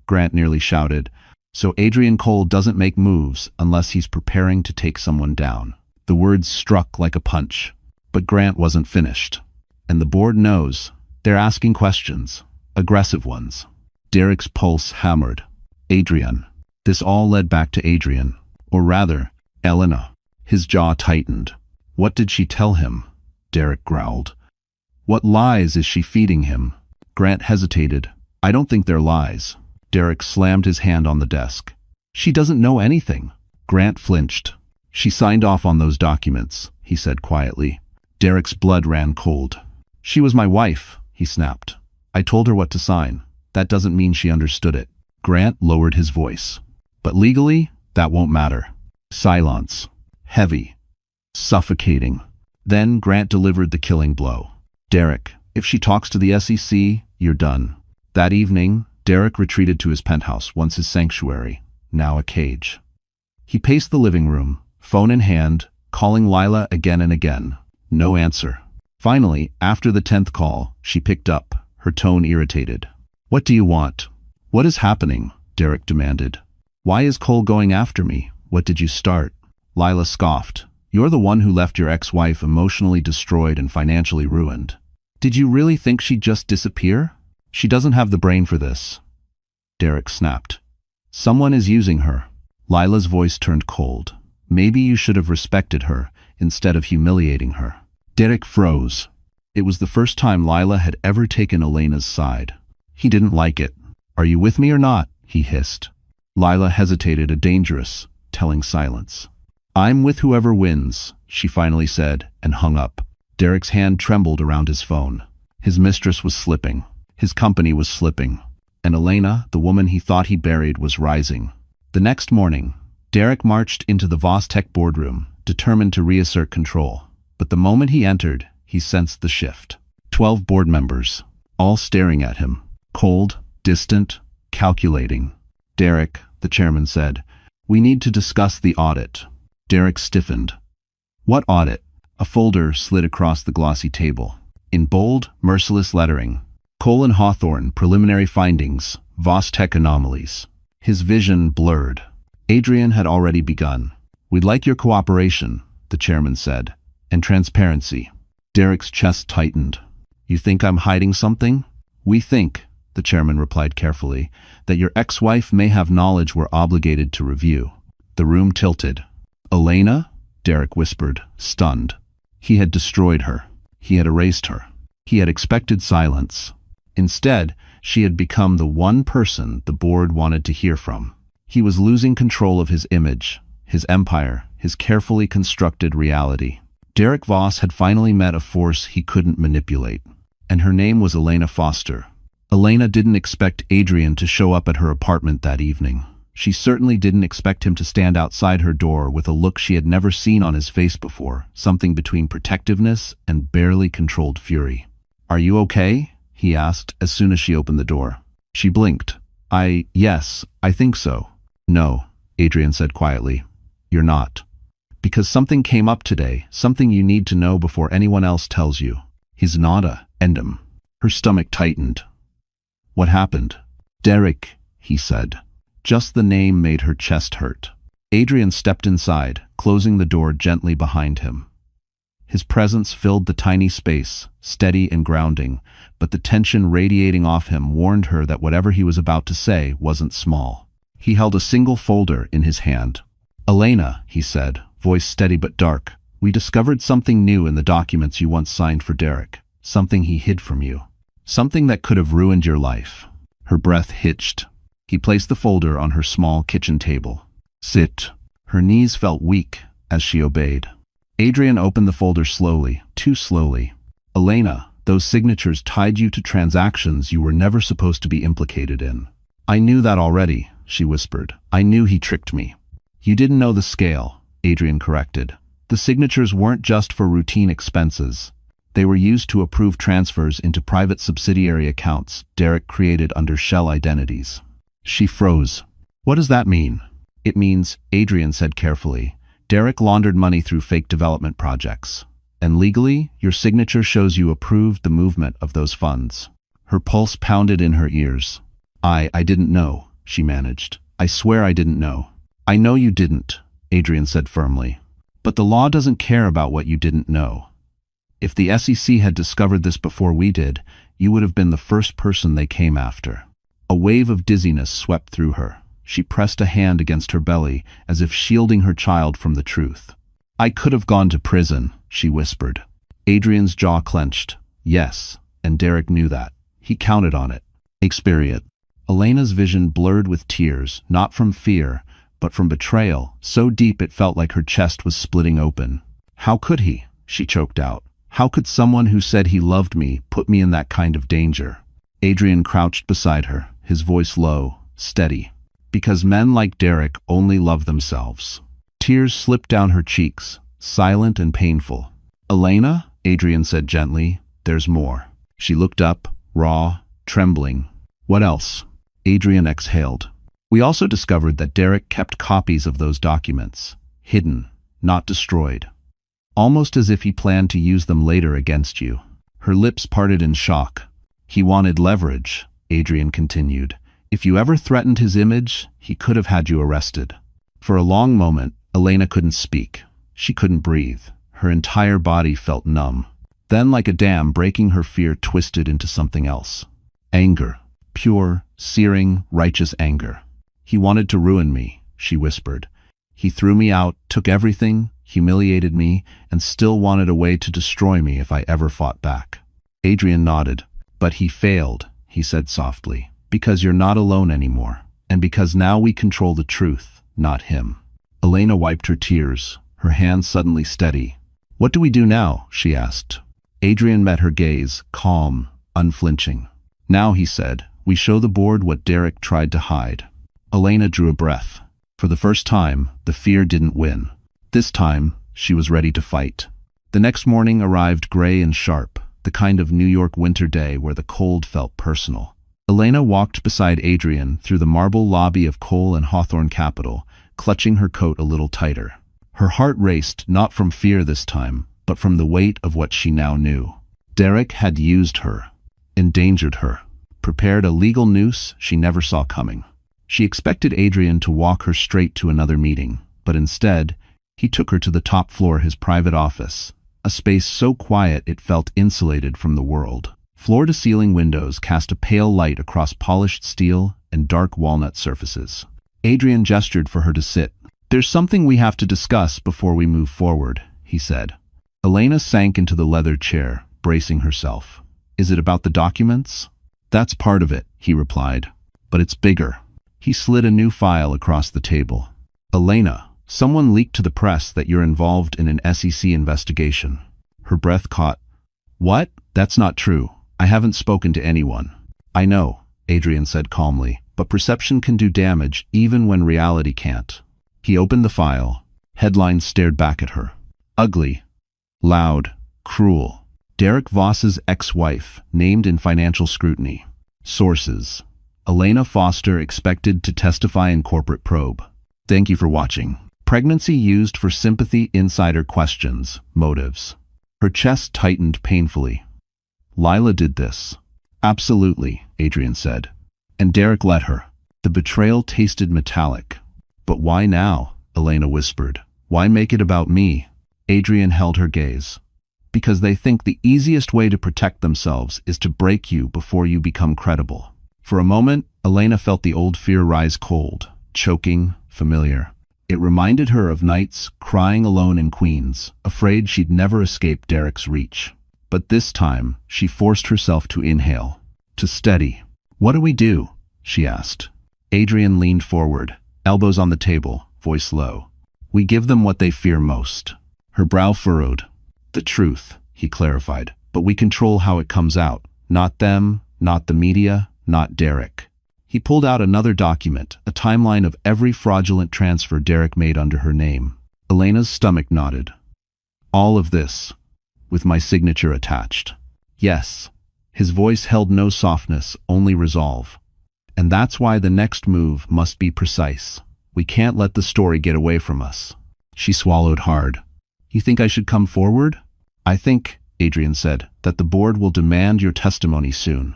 Grant nearly shouted. So Adrian Cole doesn't make moves unless he's preparing to take someone down. The words struck like a punch. But Grant wasn't finished. And the board knows. They're asking questions. Aggressive ones. Derek's pulse hammered. Adrian. This all led back to Adrian. Or rather, Elena. His jaw tightened. What did she tell him? Derek growled. What lies is she feeding him? Grant hesitated. I don't think they're lies. Derek slammed his hand on the desk. She doesn't know anything. Grant flinched. She signed off on those documents, he said quietly. Derek's blood ran cold. She was my wife, he snapped. I told her what to sign. That doesn't mean she understood it. Grant lowered his voice. But legally, that won't matter. Silence. Heavy. Suffocating. Then Grant delivered the killing blow. Derek, if she talks to the SEC, you're done. That evening, Derek retreated to his penthouse, once his sanctuary, now a cage. He paced the living room, phone in hand, calling Lila again and again. No answer. Finally, after the 10th call, she picked up, her tone irritated. What do you want? What is happening? Derek demanded. Why is Cole going after me? What did you start? Lila scoffed. You're the one who left your ex-wife emotionally destroyed and financially ruined. Did you really think she'd just disappear? She doesn't have the brain for this. Derek snapped. Someone is using her. Lila's voice turned cold. Maybe you should have respected her instead of humiliating her. Derek froze. It was the first time Lila had ever taken Elena's side. He didn't like it. Are you with me or not? He hissed. Lila hesitated, a dangerous, telling silence. I'm with whoever wins, she finally said, and hung up. Derek's hand trembled around his phone. His mistress was slipping. His company was slipping. And Elena, the woman he thought he buried, was rising. The next morning, Derek marched into the Vostech boardroom, determined to reassert control. But the moment he entered, he sensed the shift. 12 board members, all staring at him. Cold, distant, calculating. Derek, the chairman said, we need to discuss the audit. Derek stiffened. What audit? A folder slid across the glossy table. In bold, merciless lettering, Cole and Hawthorne, preliminary findings, Vostech anomalies. His vision blurred. Adrian had already begun. We'd like your cooperation, the chairman said, and transparency. Derek's chest tightened. You think I'm hiding something? We think, the chairman replied carefully, that your ex-wife may have knowledge we're obligated to review. The room tilted. Elena? Derek whispered, stunned. He had destroyed her. He had erased her. He had expected silence. Instead, she had become the one person the board wanted to hear from. He was losing control of his image, his empire, his carefully constructed reality. Derek Voss had finally met a force he couldn't manipulate, and her name was Elena Foster. Elena didn't expect Adrian to show up at her apartment that evening. She certainly didn't expect him to stand outside her door with a look she had never seen on his face before, something between protectiveness and barely controlled fury. Are you okay? He asked as soon as she opened the door. She blinked. Yes, I think so. No, Adrian said quietly. You're not. Because something came up today, something you need to know before anyone else tells you. He's not a endem. Her stomach tightened. What happened? Derek, he said. Just the name made her chest hurt. Adrian stepped inside, closing the door gently behind him. His presence filled the tiny space, steady and grounding, but the tension radiating off him warned her that whatever he was about to say wasn't small. He held a single folder in his hand. Elena, he said, voice steady but dark, we discovered something new in the documents you once signed for Derek, something he hid from you, something that could have ruined your life. Her breath hitched. He placed the folder on her small kitchen table. Sit. Her knees felt weak as she obeyed. Adrian opened the folder slowly, too slowly. Elena, those signatures tied you to transactions you were never supposed to be implicated in. I knew that already, she whispered. I knew he tricked me. You didn't know the scale, Adrian corrected. The signatures weren't just for routine expenses. They were used to approve transfers into private subsidiary accounts Derek created under shell identities. She froze. What does that mean? It means, Adrian said carefully, Derek laundered money through fake development projects. And legally, your signature shows you approved the movement of those funds. Her pulse pounded in her ears. I didn't know, she managed. I swear I didn't know. I know you didn't, Adrian said firmly. But the law doesn't care about what you didn't know. If the SEC had discovered this before we did, you would have been the first person they came after. A wave of dizziness swept through her. She pressed a hand against her belly, as if shielding her child from the truth. I could have gone to prison, she whispered. Adrian's jaw clenched. Yes, and Derek knew that. He counted on it. Experience. Elena's vision blurred with tears, not from fear, but from betrayal, so deep it felt like her chest was splitting open. How could he? She choked out. How could someone who said he loved me put me in that kind of danger? Adrian crouched beside her, his voice low, steady. Because men like Derek only love themselves. Tears slipped down her cheeks, silent and painful. Elena, Adrian said gently, there's more. She looked up, raw, trembling. What else? Adrian exhaled. We also discovered that Derek kept copies of those documents, hidden, not destroyed. Almost as if he planned to use them later against you. Her lips parted in shock. He wanted leverage, Adrian continued. If you ever threatened his image, he could have had you arrested. For a long moment, Elena couldn't speak. She couldn't breathe. Her entire body felt numb. Then, like a dam breaking, her fear twisted into something else. Anger. Pure, searing, righteous anger. He wanted to ruin me, she whispered. He threw me out, took everything, humiliated me, and still wanted a way to destroy me if I ever fought back. Adrian nodded. But he failed, he said softly. Because you're not alone anymore. And because now we control the truth, not him. Elena wiped her tears, her hands suddenly steady. What do we do now? She asked. Adrian met her gaze, calm, unflinching. Now, he said, we show the board what Derek tried to hide. Elena drew a breath. For the first time, the fear didn't win. This time, she was ready to fight. The next morning arrived gray and sharp, the kind of New York winter day where the cold felt personal. Elena walked beside Adrian through the marble lobby of Cole and Hawthorne Capital, clutching her coat a little tighter. Her heart raced not from fear this time, but from the weight of what she now knew. Derek had used her, endangered her, prepared a legal noose she never saw coming. She expected Adrian to walk her straight to another meeting, but instead, he took her to the top floor of his private office, a space so quiet it felt insulated from the world. Floor-to-ceiling windows cast a pale light across polished steel and dark walnut surfaces. Adrian gestured for her to sit. There's something we have to discuss before we move forward, he said. Elena sank into the leather chair, bracing herself. Is it about the documents? That's part of it, he replied. But it's bigger. He slid a new file across the table. Elena, someone leaked to the press that you're involved in an SEC investigation. Her breath caught. What? That's not true. I haven't spoken to anyone. I know, Adrian said calmly, but perception can do damage even when reality can't. He opened the file. Headlines stared back at her. Ugly. Loud. Cruel. Derek Voss's ex-wife, named in financial scrutiny. Sources. Elena Foster expected to testify in corporate probe. Thank you for watching. Pregnancy used for sympathy insider questions. Motives. Her chest tightened painfully. Lila did this. Absolutely, Adrian said. And Derek let her. The betrayal tasted metallic. But why now? Elena whispered. Why make it about me? Adrian held her gaze. Because they think the easiest way to protect themselves is to break you before you become credible. For a moment, Elena felt the old fear rise cold, choking, familiar. It reminded her of nights crying alone in Queens, afraid she'd never escape Derek's reach. But this time, she forced herself to inhale, to steady. What do we do? She asked. Adrian leaned forward, elbows on the table, voice low. We give them what they fear most. Her brow furrowed. The truth, he clarified, but we control how it comes out. Not them, not the media, not Derek. He pulled out another document, a timeline of every fraudulent transfer Derek made under her name. Elena's stomach knotted. All of this, with my signature attached. Yes. His voice held no softness, only resolve. And that's why the next move must be precise. We can't let the story get away from us. She swallowed hard. You think I should come forward? I think, Adrian said, that the board will demand your testimony soon.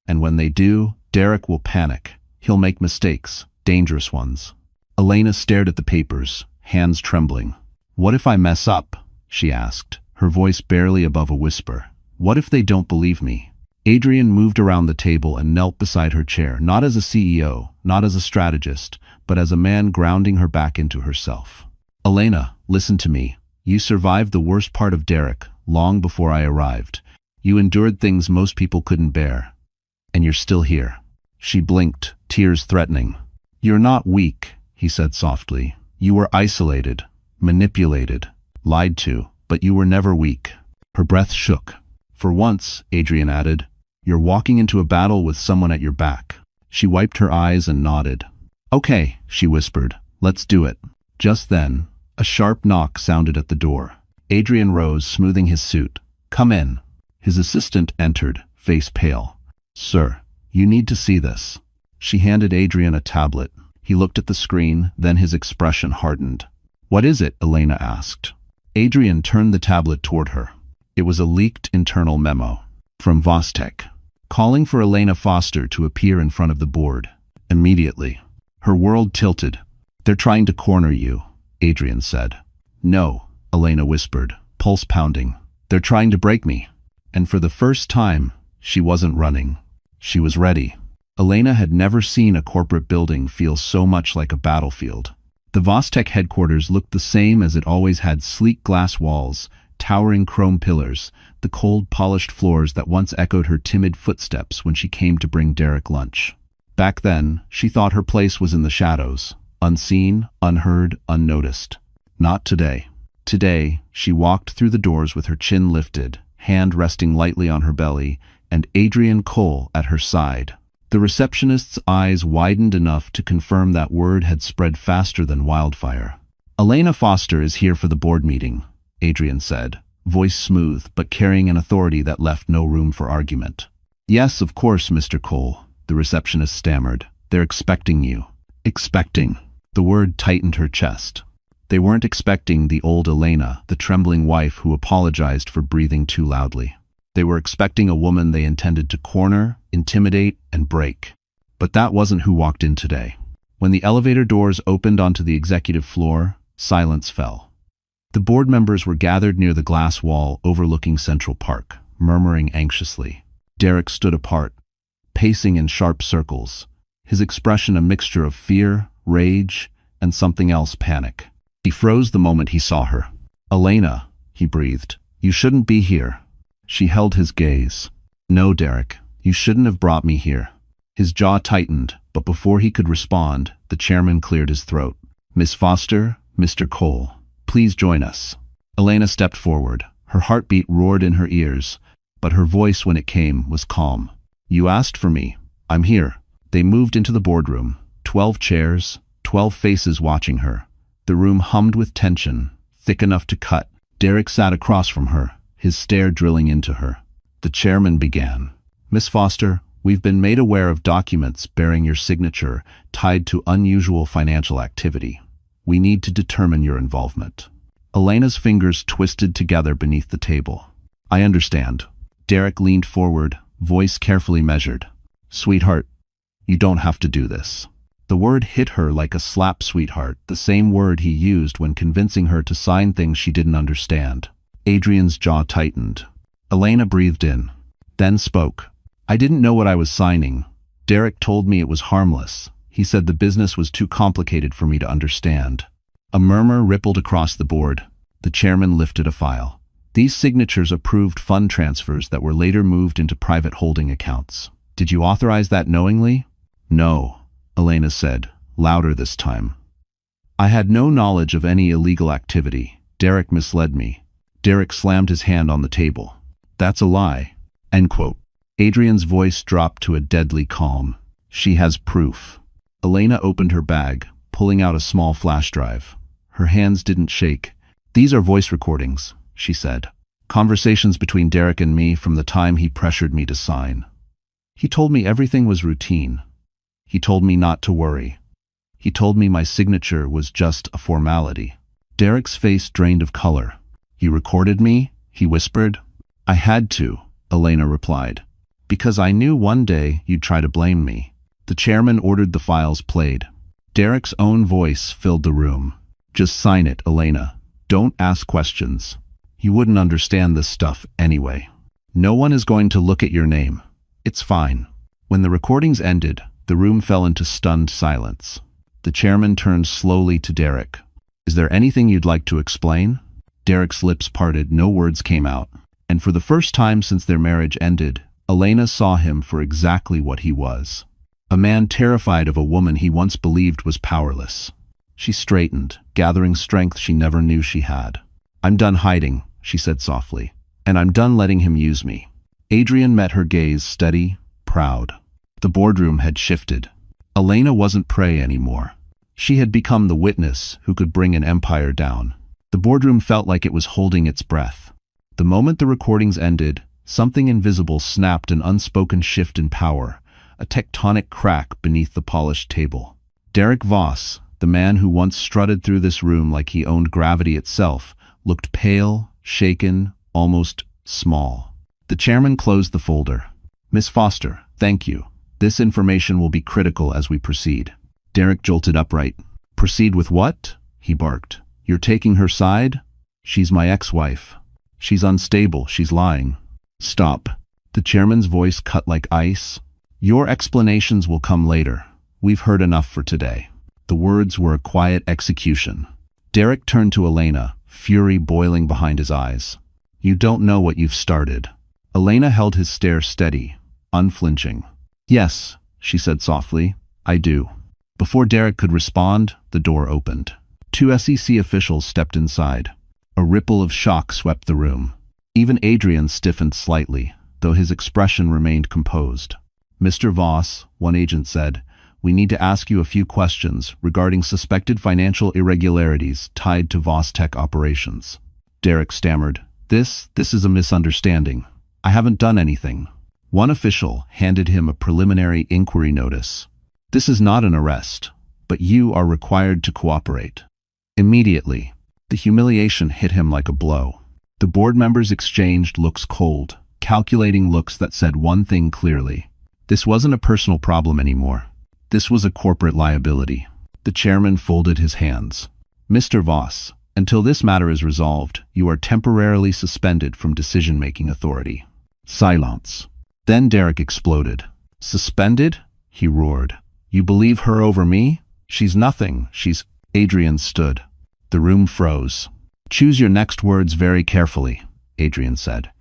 And when they do, Derek will panic. He'll make mistakes, dangerous ones. Elena stared at the papers, hands trembling. What if I mess up? She asked, her voice barely above a whisper. What if they don't believe me? Adrian moved around the table and knelt beside her chair, not as a CEO, not as a strategist, but as a man grounding her back into herself. Elena, listen to me. You survived the worst part of Derek, long before I arrived. You endured things most people couldn't bear. And you're still here. She blinked, tears threatening. You're not weak, he said softly. You were isolated, manipulated, lied to, but you were never weak. Her breath shook. For once, Adrian added, you're walking into a battle with someone at your back. She wiped her eyes and nodded. Okay, she whispered, let's do it. Just then, a sharp knock sounded at the door. Adrian rose, smoothing his suit. Come in. His assistant entered, face pale. Sir, you need to see this. She handed Adrian a tablet. He looked at the screen, then his expression hardened. What is it? Elena asked. Adrian turned the tablet toward her. It was a leaked internal memo from Vostek, calling for Elena Foster to appear in front of the board. Immediately, her world tilted. They're trying to corner you, Adrian said. No, Elena whispered, pulse pounding. They're trying to break me. And for the first time, she wasn't running. She was ready. Elena had never seen a corporate building feel so much like a battlefield. The Vostek headquarters looked the same as it always had: sleek glass walls, towering chrome pillars, the cold, polished floors that once echoed her timid footsteps when she came to bring Derek lunch. Back then, she thought her place was in the shadows, unseen, unheard, unnoticed. Not today. Today, she walked through the doors with her chin lifted, hand resting lightly on her belly, and Adrian Cole at her side. The receptionist's eyes widened enough to confirm that word had spread faster than wildfire. Elena Foster is here for the board meeting, Adrian said, voice smooth but carrying an authority that left no room for argument. Yes, of course, Mr. Cole, the receptionist stammered. They're expecting you. Expecting. The word tightened her chest. They weren't expecting the old Elena, the trembling wife who apologized for breathing too loudly. They were expecting a woman they intended to corner, intimidate, and break. But that wasn't who walked in today. When the elevator doors opened onto the executive floor, silence fell. The board members were gathered near the glass wall overlooking Central Park, murmuring anxiously. Derek stood apart, pacing in sharp circles, his expression a mixture of fear, rage, and something else: panic. He froze the moment he saw her. Elena, he breathed, you shouldn't be here. She held his gaze. No, Derek, you shouldn't have brought me here. His jaw tightened, but before he could respond, the chairman cleared his throat. Miss Foster, Mr. Cole, please join us. Elena stepped forward. Her heartbeat roared in her ears, but her voice, when it came, was calm. You asked for me. I'm here. They moved into the boardroom. 12 chairs, 12 faces watching her. The room hummed with tension, thick enough to cut. Derek sat across from her, his stare drilling into her. The chairman began. Miss Foster, we've been made aware of documents bearing your signature tied to unusual financial activity. We need to determine your involvement. Elena's fingers twisted together beneath the table. I understand. Derek leaned forward, voice carefully measured. Sweetheart, you don't have to do this. The word hit her like a slap, sweetheart, the same word he used when convincing her to sign things she didn't understand. Adrian's jaw tightened. Elena breathed in, then spoke. I didn't know what I was signing. Derek told me it was harmless. He said the business was too complicated for me to understand. A murmur rippled across the board. The chairman lifted a file. These signatures approved fund transfers that were later moved into private holding accounts. Did you authorize that knowingly? No, Elena said, louder this time. I had no knowledge of any illegal activity. Derek misled me. Derek slammed his hand on the table. That's a lie. End quote. Adrian's voice dropped to a deadly calm. She has proof. Elena opened her bag, pulling out a small flash drive. Her hands didn't shake. These are voice recordings. she said. Conversations between Derek and me from the time he pressured me to sign. He told me everything was routine. He told me not to worry. He told me my signature was just a formality. Derek's face drained of color. You recorded me? He whispered. I had to, Elena replied. Because I knew one day you'd try to blame me. The chairman ordered the files played. Derek's own voice filled the room. Just sign it, Elena. Don't ask questions. You wouldn't understand this stuff anyway. No one is going to look at your name. It's fine. When the recordings ended, the room fell into stunned silence. The chairman turned slowly to Derek. Is there anything you'd like to explain? Derek's lips parted, no words came out. And for the first time since their marriage ended, Elena saw him for exactly what he was. A man terrified of a woman he once believed was powerless. She straightened, gathering strength she never knew she had. I'm done hiding, she said softly. And I'm done letting him use me. Adrian met her gaze, steady, proud. The boardroom had shifted. Elena wasn't prey anymore. She had become the witness who could bring an empire down. The boardroom felt like it was holding its breath. The moment the recordings ended, something invisible snapped, an unspoken shift in power, a tectonic crack beneath the polished table. Derek Voss, the man who once strutted through this room like he owned gravity itself, looked pale, shaken, almost small. The chairman closed the folder. Miss Foster, thank you. This information will be critical as we proceed. Derek jolted upright. Proceed with what? He barked. You're taking her side? She's my ex-wife. She's unstable, she's lying. Stop. The chairman's voice cut like ice. Your explanations will come later. We've heard enough for today. The words were a quiet execution. Derek turned to Elena, fury boiling behind his eyes. You don't know what you've started. Elena held his stare steady, unflinching. Yes, she said softly, I do. Before Derek could respond, the door opened. 2 SEC officials stepped inside. A ripple of shock swept the room. Even Adrian stiffened slightly, though his expression remained composed. Mr. Voss, one agent said, we need to ask you a few questions regarding suspected financial irregularities tied to Voss Tech operations. Derek stammered, This is a misunderstanding. I haven't done anything. One official handed him a preliminary inquiry notice. This is not an arrest, but you are required to cooperate. Immediately, the humiliation hit him like a blow. The board members exchanged looks, cold, calculating looks that said one thing clearly. This wasn't a personal problem anymore. This was a corporate liability. The chairman folded his hands. Mr. Voss, until this matter is resolved, you are temporarily suspended from decision-making authority. Silence. Then Derek exploded. Suspended? He roared. You believe her over me? She's nothing. Adrian stood. The room froze. Choose your next words very carefully, Adrian said.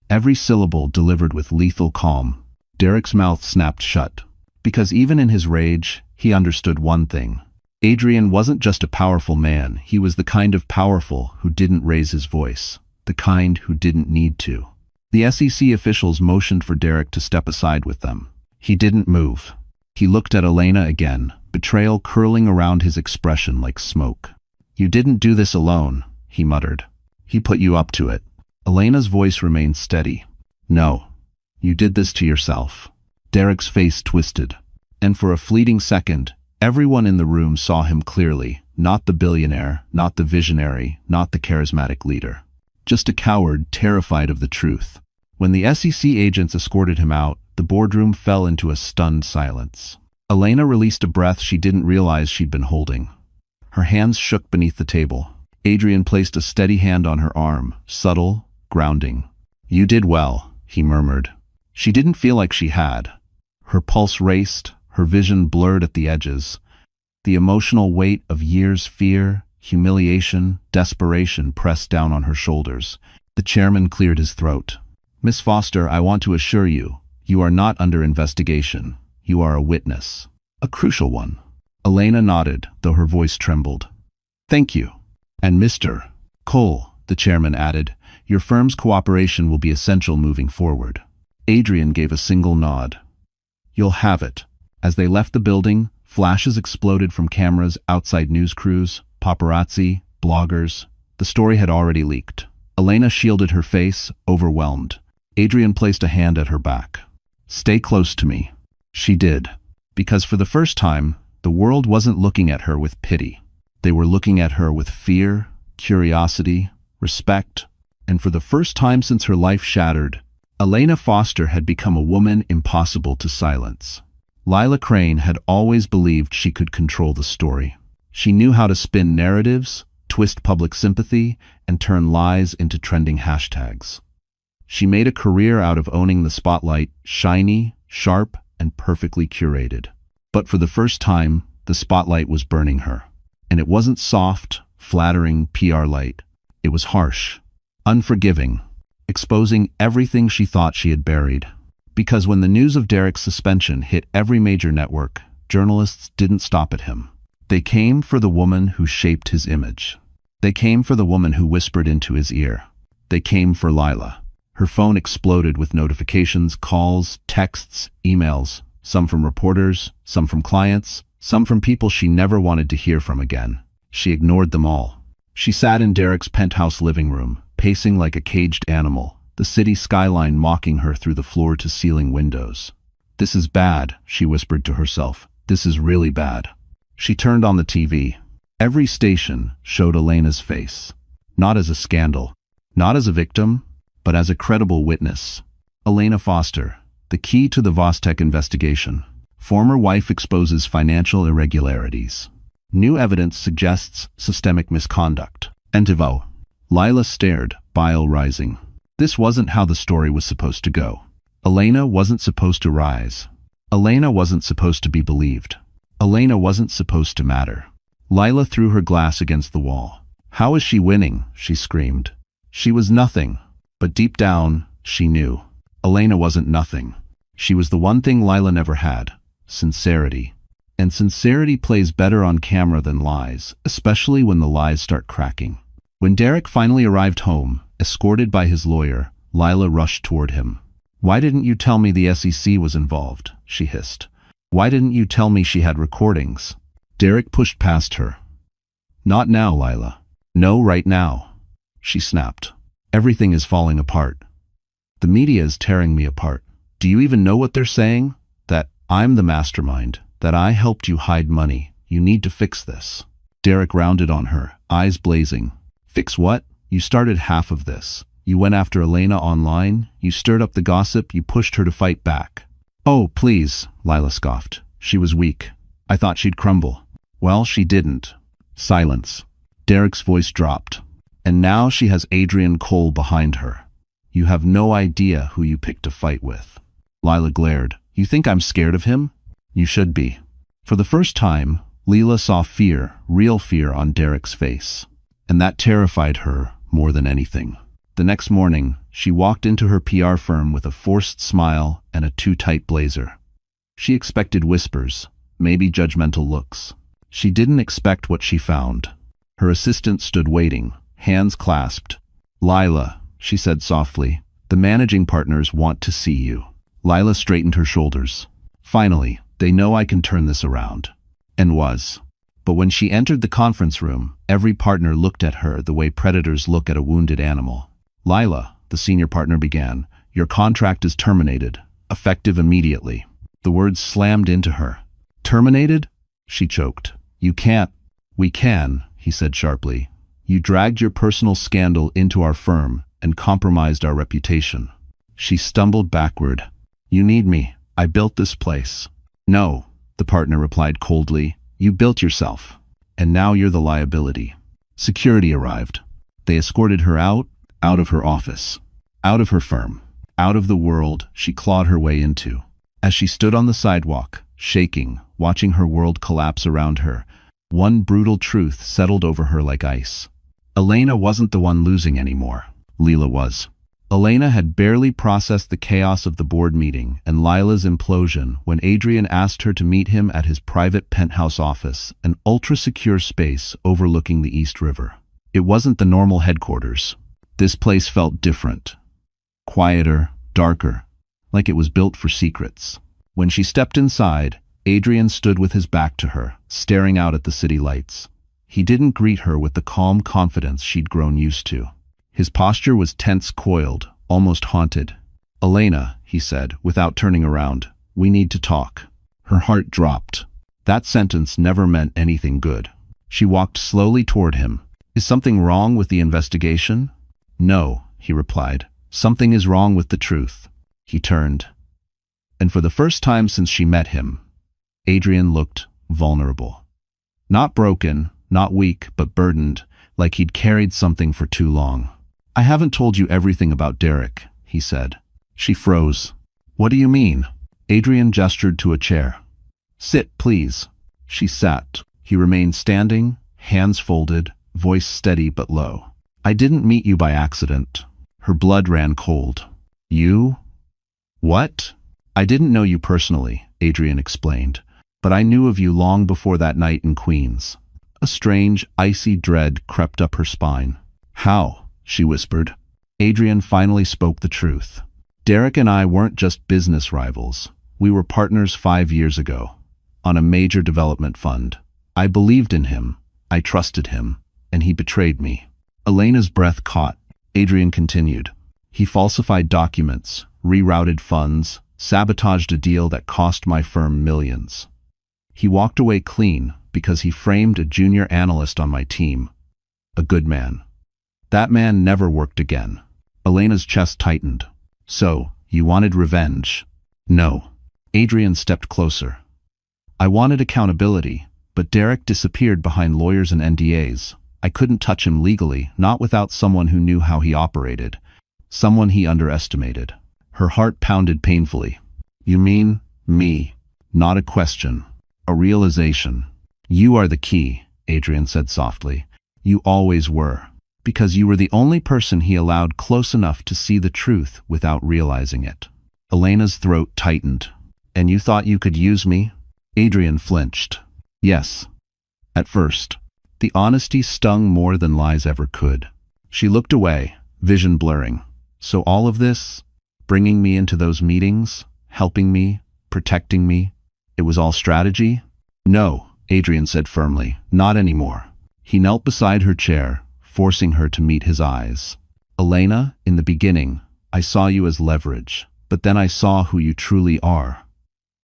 Every syllable delivered with lethal calm. Derek's mouth snapped shut. Because even in his rage, he understood one thing. Adrian wasn't just a powerful man, he was the kind of powerful who didn't raise his voice. The kind who didn't need to. The SEC officials motioned for Derek to step aside with them. He didn't move. He looked at Elena again, betrayal curling around his expression like smoke. You didn't do this alone, he muttered. He put you up to it. Elena's voice remained steady. No, you did this to yourself. Derek's face twisted. And for a fleeting second, everyone in the room saw him clearly, not the billionaire, not the visionary, not the charismatic leader. Just a coward terrified of the truth. When the SEC agents escorted him out, the boardroom fell into a stunned silence. Elena released a breath she didn't realize she'd been holding. Her hands shook beneath the table. Adrian placed a steady hand on her arm, subtle, grounding. You did well, he murmured. She didn't feel like she had. Her pulse raced, her vision blurred at the edges. The emotional weight of years' fear, humiliation, desperation pressed down on her shoulders. The chairman cleared his throat. Miss Foster, I want to assure you, you are not under investigation. You are a witness. A crucial one. Elena nodded, though her voice trembled. Thank you. And Mr. Cole, the chairman added, your firm's cooperation will be essential moving forward. Adrian gave a single nod. You'll have it. As they left the building, flashes exploded from cameras outside news crews, paparazzi, bloggers. The story had already leaked. Elena shielded her face, overwhelmed. Adrian placed a hand at her back. "Stay close to me." She did. Because for the first time, the world wasn't looking at her with pity. They were looking at her with fear, curiosity, respect, and for the first time since her life shattered, Elena Foster had become a woman impossible to silence. Lila Crane had always believed she could control the story. She knew how to spin narratives, twist public sympathy, and turn lies into trending hashtags. She made a career out of owning the spotlight, shiny, sharp, and perfectly curated. But for the first time, the spotlight was burning her. And it wasn't soft, flattering PR light. It was harsh, unforgiving, exposing everything she thought she had buried. Because when the news of Derek's suspension hit every major network, journalists didn't stop at him. They came for the woman who shaped his image. They came for the woman who whispered into his ear. They came for Lila. Her phone exploded with notifications, calls, texts, emails, some from reporters, some from clients, some from people she never wanted to hear from again. She ignored them all. She sat in Derek's penthouse living room, pacing like a caged animal, the city skyline mocking her through the floor-to-ceiling windows. "This is bad," she whispered to herself. "This is really bad." She turned on the TV. Every station showed Elena's face. Not as a scandal, not as a victim, but as a credible witness. Elena Foster, the key to the Vostek investigation. Former wife exposes financial irregularities. New evidence suggests systemic misconduct. Entivo. Lila stared, bile rising. This wasn't how the story was supposed to go. Elena wasn't supposed to rise. Elena wasn't supposed to be believed. Elena wasn't supposed to matter. Lila threw her glass against the wall. "How is she winning?" she screamed. She was nothing, but deep down, she knew. Elena wasn't nothing. She was the one thing Lila never had: sincerity. And sincerity plays better on camera than lies, especially when the lies start cracking. When Derek finally arrived home, escorted by his lawyer, Lila rushed toward him. "Why didn't you tell me the SEC was involved?" she hissed. "Why didn't you tell me she had recordings?" Derek pushed past her. "Not now, Lila. No, right now," she snapped. "Everything is falling apart. The media is tearing me apart. Do you even know what they're saying? That I'm the mastermind, that I helped you hide money. You need to fix this." Derek rounded on her, eyes blazing. "Fix what? You started half of this. You went after Elena online, you stirred up the gossip, you pushed her to fight back." "Oh, please," Lila scoffed. "She was weak. I thought she'd crumble." "Well, she didn't." Silence. Derek's voice dropped. "And now she has Adrian Cole behind her. You have no idea who you picked to fight with." Lila glared. "You think I'm scared of him? You should be." For the first time, Lila saw fear, real fear on Derek's face. And that terrified her more than anything. The next morning, she walked into her PR firm with a forced smile and a too-tight blazer. She expected whispers, maybe judgmental looks. She didn't expect what she found. Her assistant stood waiting, hands clasped. "Lila," she said softly, "the managing partners want to see you." Lila straightened her shoulders. "Finally, they know I can turn this around." And was. But when she entered the conference room, every partner looked at her the way predators look at a wounded animal. "Lila," the senior partner began, "your contract is terminated, effective immediately." The words slammed into her. "Terminated?" she choked. "You can't." "We can," he said sharply. "You dragged your personal scandal into our firm and compromised our reputation." She stumbled backward. "You need me. I built this place." "No," the partner replied coldly. "You built yourself. And now you're the liability." Security arrived. They escorted her out of her office, out of her firm, out of the world she clawed her way into. As she stood on the sidewalk, shaking, watching her world collapse around her, one brutal truth settled over her like ice. Elena wasn't the one losing anymore. Lila was. Elena had barely processed the chaos of the board meeting and Lila's implosion when Adrian asked her to meet him at his private penthouse office, an ultra-secure space overlooking the East River. It wasn't the normal headquarters. This place felt different. Quieter, darker, like it was built for secrets. When she stepped inside, Adrian stood with his back to her, staring out at the city lights. He didn't greet her with the calm confidence she'd grown used to. His posture was tense, coiled, almost haunted. "Elena," he said, without turning around, "we need to talk." Her heart dropped. That sentence never meant anything good. She walked slowly toward him. "Is something wrong with the investigation?" "No," he replied. "Something is wrong with the truth." He turned. And for the first time since she met him, Adrian looked vulnerable. Not broken, not weak, but burdened, like he'd carried something for too long. "I haven't told you everything about Derek," he said. She froze. "What do you mean?" Adrian gestured to a chair. "Sit, please." She sat. He remained standing, hands folded, voice steady but low. "I didn't meet you by accident." Her blood ran cold. "You? What?" "I didn't know you personally," Adrian explained, "but I knew of you long before that night in Queens." A strange, icy dread crept up her spine. "How?" she whispered. Adrian finally spoke the truth. "Derek and I weren't just business rivals. We were partners 5 years ago, on a major development fund. I believed in him, I trusted him, and he betrayed me." Elena's breath caught. Adrian continued. "He falsified documents, rerouted funds, sabotaged a deal that cost my firm millions. He walked away clean because he framed a junior analyst on my team. A good man. That man never worked again." Elena's chest tightened. "So, you wanted revenge?" "No." Adrian stepped closer. "I wanted accountability, but Derek disappeared behind lawyers and NDAs. I couldn't touch him legally, not without someone who knew how he operated. Someone he underestimated." Her heart pounded painfully. "You mean me?" "Not a question. A realization." "You are the key," Adrian said softly. "You always were. Because you were the only person he allowed close enough to see the truth without realizing it." Elena's throat tightened. "And you thought you could use me?" Adrian flinched. "Yes. At first." The honesty stung more than lies ever could. She looked away, vision blurring. "So all of this, bringing me into those meetings, helping me, protecting me, it was all strategy?" "No," Adrian said firmly, "not anymore." He knelt beside her chair, forcing her to meet his eyes. "Elena, in the beginning, I saw you as leverage, but then I saw who you truly are.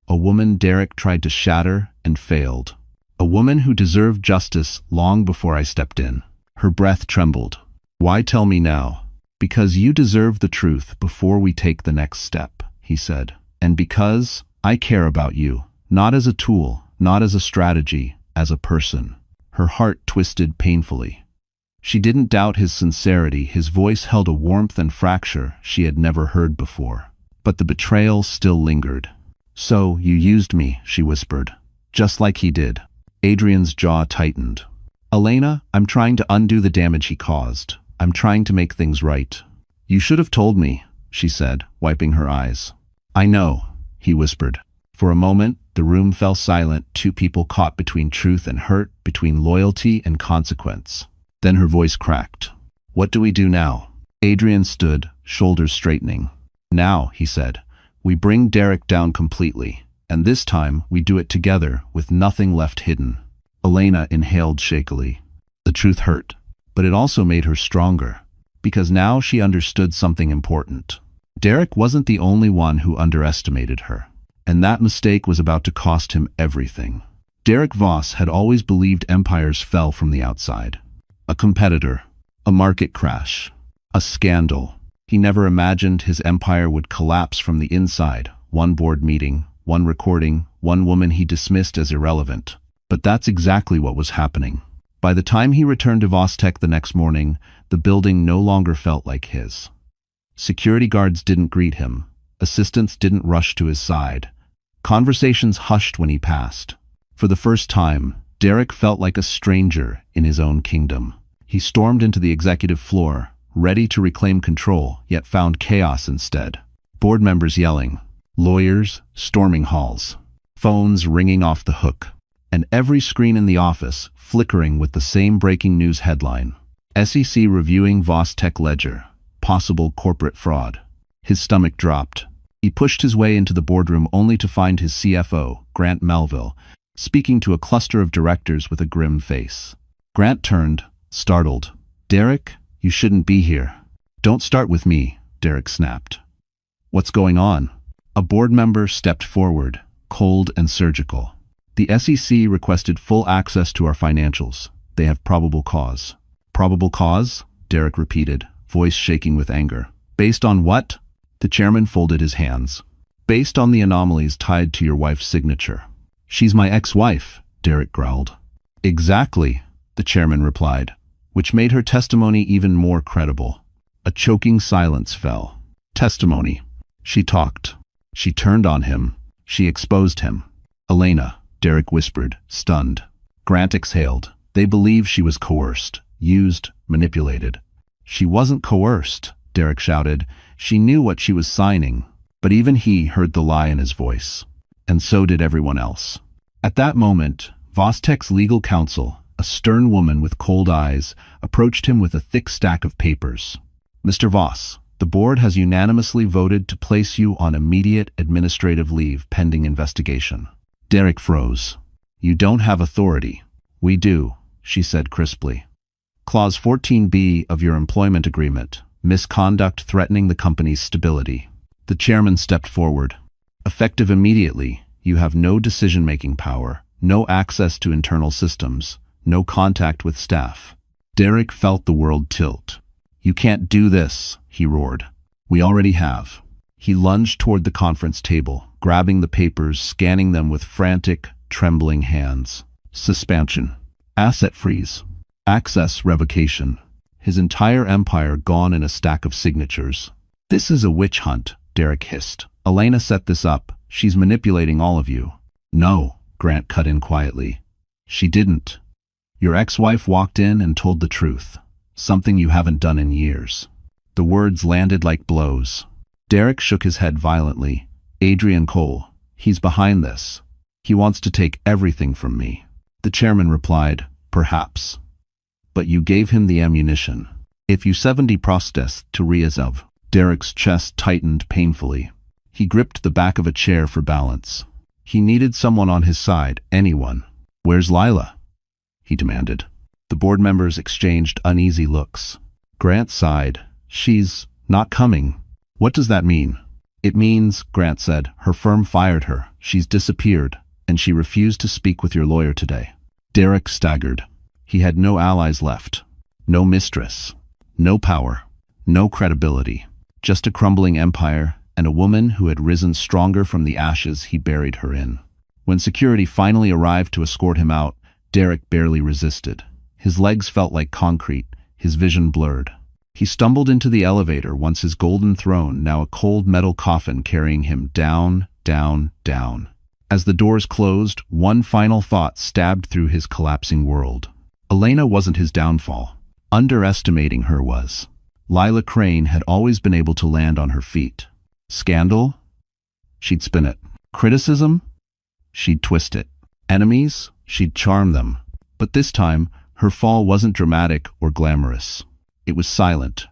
A woman Derek tried to shatter and failed. A woman who deserved justice long before I stepped in." Her breath trembled. "Why tell me now?" "Because you deserve the truth before we take the next step," he said. "And because I care about you, not as a tool, not as a strategy, as a person." Her heart twisted painfully. She didn't doubt his sincerity. His voice held a warmth and fracture she had never heard before. But the betrayal still lingered. "So, you used me," she whispered. "Just like he did." Adrian's jaw tightened. "Elena, I'm trying to undo the damage he caused. I'm trying to make things right." "You should have told me," she said, wiping her eyes. "I know," he whispered. For a moment, the room fell silent, two people caught between truth and hurt, between loyalty and consequence. Then her voice cracked. "What do we do now?" Adrian stood, shoulders straightening. "Now," he said, "we bring Derek down completely, and this time we do it together with nothing left hidden." Elena inhaled shakily. The truth hurt, but it also made her stronger, because now she understood something important. Derek wasn't the only one who underestimated her, and that mistake was about to cost him everything. Derek Voss had always believed empires fell from the outside. A competitor, a market crash, a scandal. He never imagined his empire would collapse from the inside. One board meeting, one recording, one woman he dismissed as irrelevant. But that's exactly what was happening. By the time he returned to Vostech the next morning, the building no longer felt like his. Security guards didn't greet him. Assistants didn't rush to his side. Conversations hushed when he passed. For the first time, Derek felt like a stranger in his own kingdom. He stormed into the executive floor, ready to reclaim control, yet found chaos instead. Board members yelling, lawyers storming halls, phones ringing off the hook, and every screen in the office flickering with the same breaking news headline. SEC reviewing Vostech ledger, possible corporate fraud. His stomach dropped. He pushed his way into the boardroom only to find his CFO, Grant Melville, speaking to a cluster of directors with a grim face. Grant turned, startled. "Derek, you shouldn't be here." Don't start with me, Derek snapped. What's going on? A board member stepped forward, cold and surgical. The SEC requested full access to our financials. They have probable cause. Probable cause? Derek repeated, voice shaking with anger. Based on what? The chairman folded his hands. Based on the anomalies tied to your wife's signature. She's my ex-wife, Derek growled. Exactly, the chairman replied, which made her testimony even more credible. A choking silence fell. Testimony. She talked. She turned on him. She exposed him. Elena, Derek whispered, stunned. Grant exhaled. They believe she was coerced, used, manipulated. She wasn't coerced, Derek shouted. She knew what she was signing. But even he heard the lie in his voice. And so did everyone else. At that moment, Vostek's legal counsel, a stern woman with cold eyes, approached him with a thick stack of papers. Mr. Voss, the board has unanimously voted to place you on immediate administrative leave pending investigation. Derek froze. You don't have authority. We do, she said crisply. Clause 14B of your employment agreement, misconduct threatening the company's stability. The chairman stepped forward. Effective immediately, you have no decision-making power, no access to internal systems, no contact with staff. Derek felt the world tilt. You can't do this, he roared. We already have. He lunged toward the conference table, grabbing the papers, scanning them with frantic, trembling hands. Suspension. Asset freeze. Access revocation. His entire empire gone in a stack of signatures. This is a witch hunt, Derek hissed. Elena set this up. She's manipulating all of you. No, Grant cut in quietly. She didn't. Your ex-wife walked in and told the truth. Something you haven't done in years. The words landed like blows. Derek shook his head violently. Adrian Cole. He's behind this. He wants to take everything from me. The chairman replied, perhaps. But you gave him the ammunition. If you 70 prostes to Ryazov. Derek's chest tightened painfully. He gripped the back of a chair for balance. He needed someone on his side, anyone. Where's Lila? He demanded. The board members exchanged uneasy looks. Grant sighed. She's not coming. What does that mean? It means, Grant said, her firm fired her. She's disappeared, and she refused to speak with your lawyer today. Derek staggered. He had no allies left. No mistress. No power. No credibility. Just a crumbling empire and a woman who had risen stronger from the ashes he buried her in. When security finally arrived to escort him out, Derek barely resisted. His legs felt like concrete, his vision blurred. He stumbled into the elevator, once his golden throne, now a cold metal coffin carrying him down, down, down. As the doors closed, one final thought stabbed through his collapsing world. Elena wasn't his downfall. Underestimating her was. Lila Crane had always been able to land on her feet. Scandal? She'd spin it. Criticism? She'd twist it. Enemies? She'd charm them. But this time, her fall wasn't dramatic or glamorous. It was silent,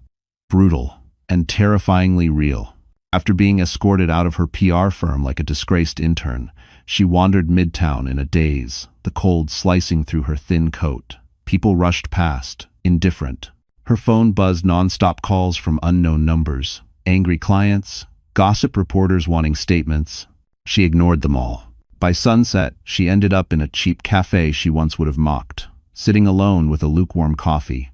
brutal, and terrifyingly real. After being escorted out of her PR firm like a disgraced intern, she wandered midtown in a daze, the cold slicing through her thin coat. People rushed past, indifferent. Her phone buzzed nonstop calls from unknown numbers, angry clients, gossip reporters wanting statements. She ignored them all. By sunset, she ended up in a cheap cafe she once would have mocked, sitting alone with a lukewarm coffee.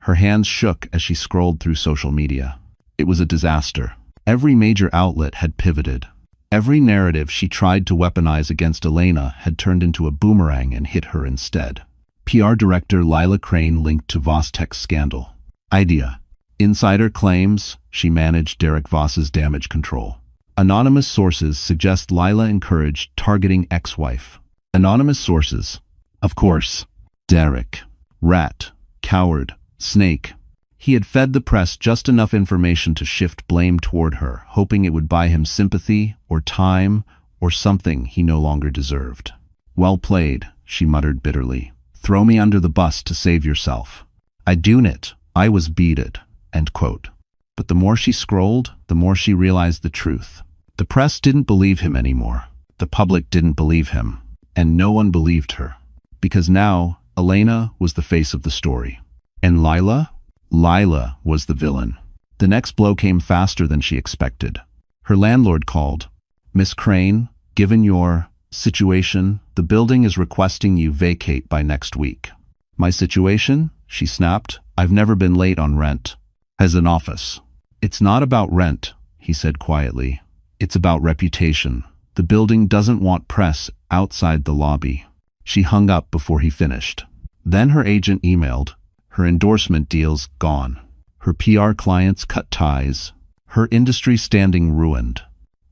Her hands shook as she scrolled through social media. It was a disaster. Every major outlet had pivoted. Every narrative she tried to weaponize against Elena had turned into a boomerang and hit her instead. PR director Lila Crane linked to Vostek's scandal. Idea. Insider claims she managed Derek Voss's damage control. Anonymous sources suggest Lila encouraged targeting ex-wife. Anonymous sources. Of course. Derek. Rat. Coward. Snake. He had fed the press just enough information to shift blame toward her, hoping it would buy him sympathy, or time, or something he no longer deserved. Well played, she muttered bitterly. Throw me under the bus to save yourself. I doon it. I was beated. End quote. But the more she scrolled, the more she realized the truth. The press didn't believe him anymore. The public didn't believe him. And no one believed her. Because now, Elena was the face of the story. And Lila? Lila was the villain. The next blow came faster than she expected. Her landlord called. "Miss Crane, given your situation, the building is requesting you vacate by next week." "My situation?" she snapped. "I've never been late on rent." "As an office." "It's not about rent," he said quietly. "It's about reputation. The building doesn't want press outside the lobby." She hung up before he finished. Then her agent emailed. Her endorsement deals gone. Her PR clients cut ties. Her industry standing ruined.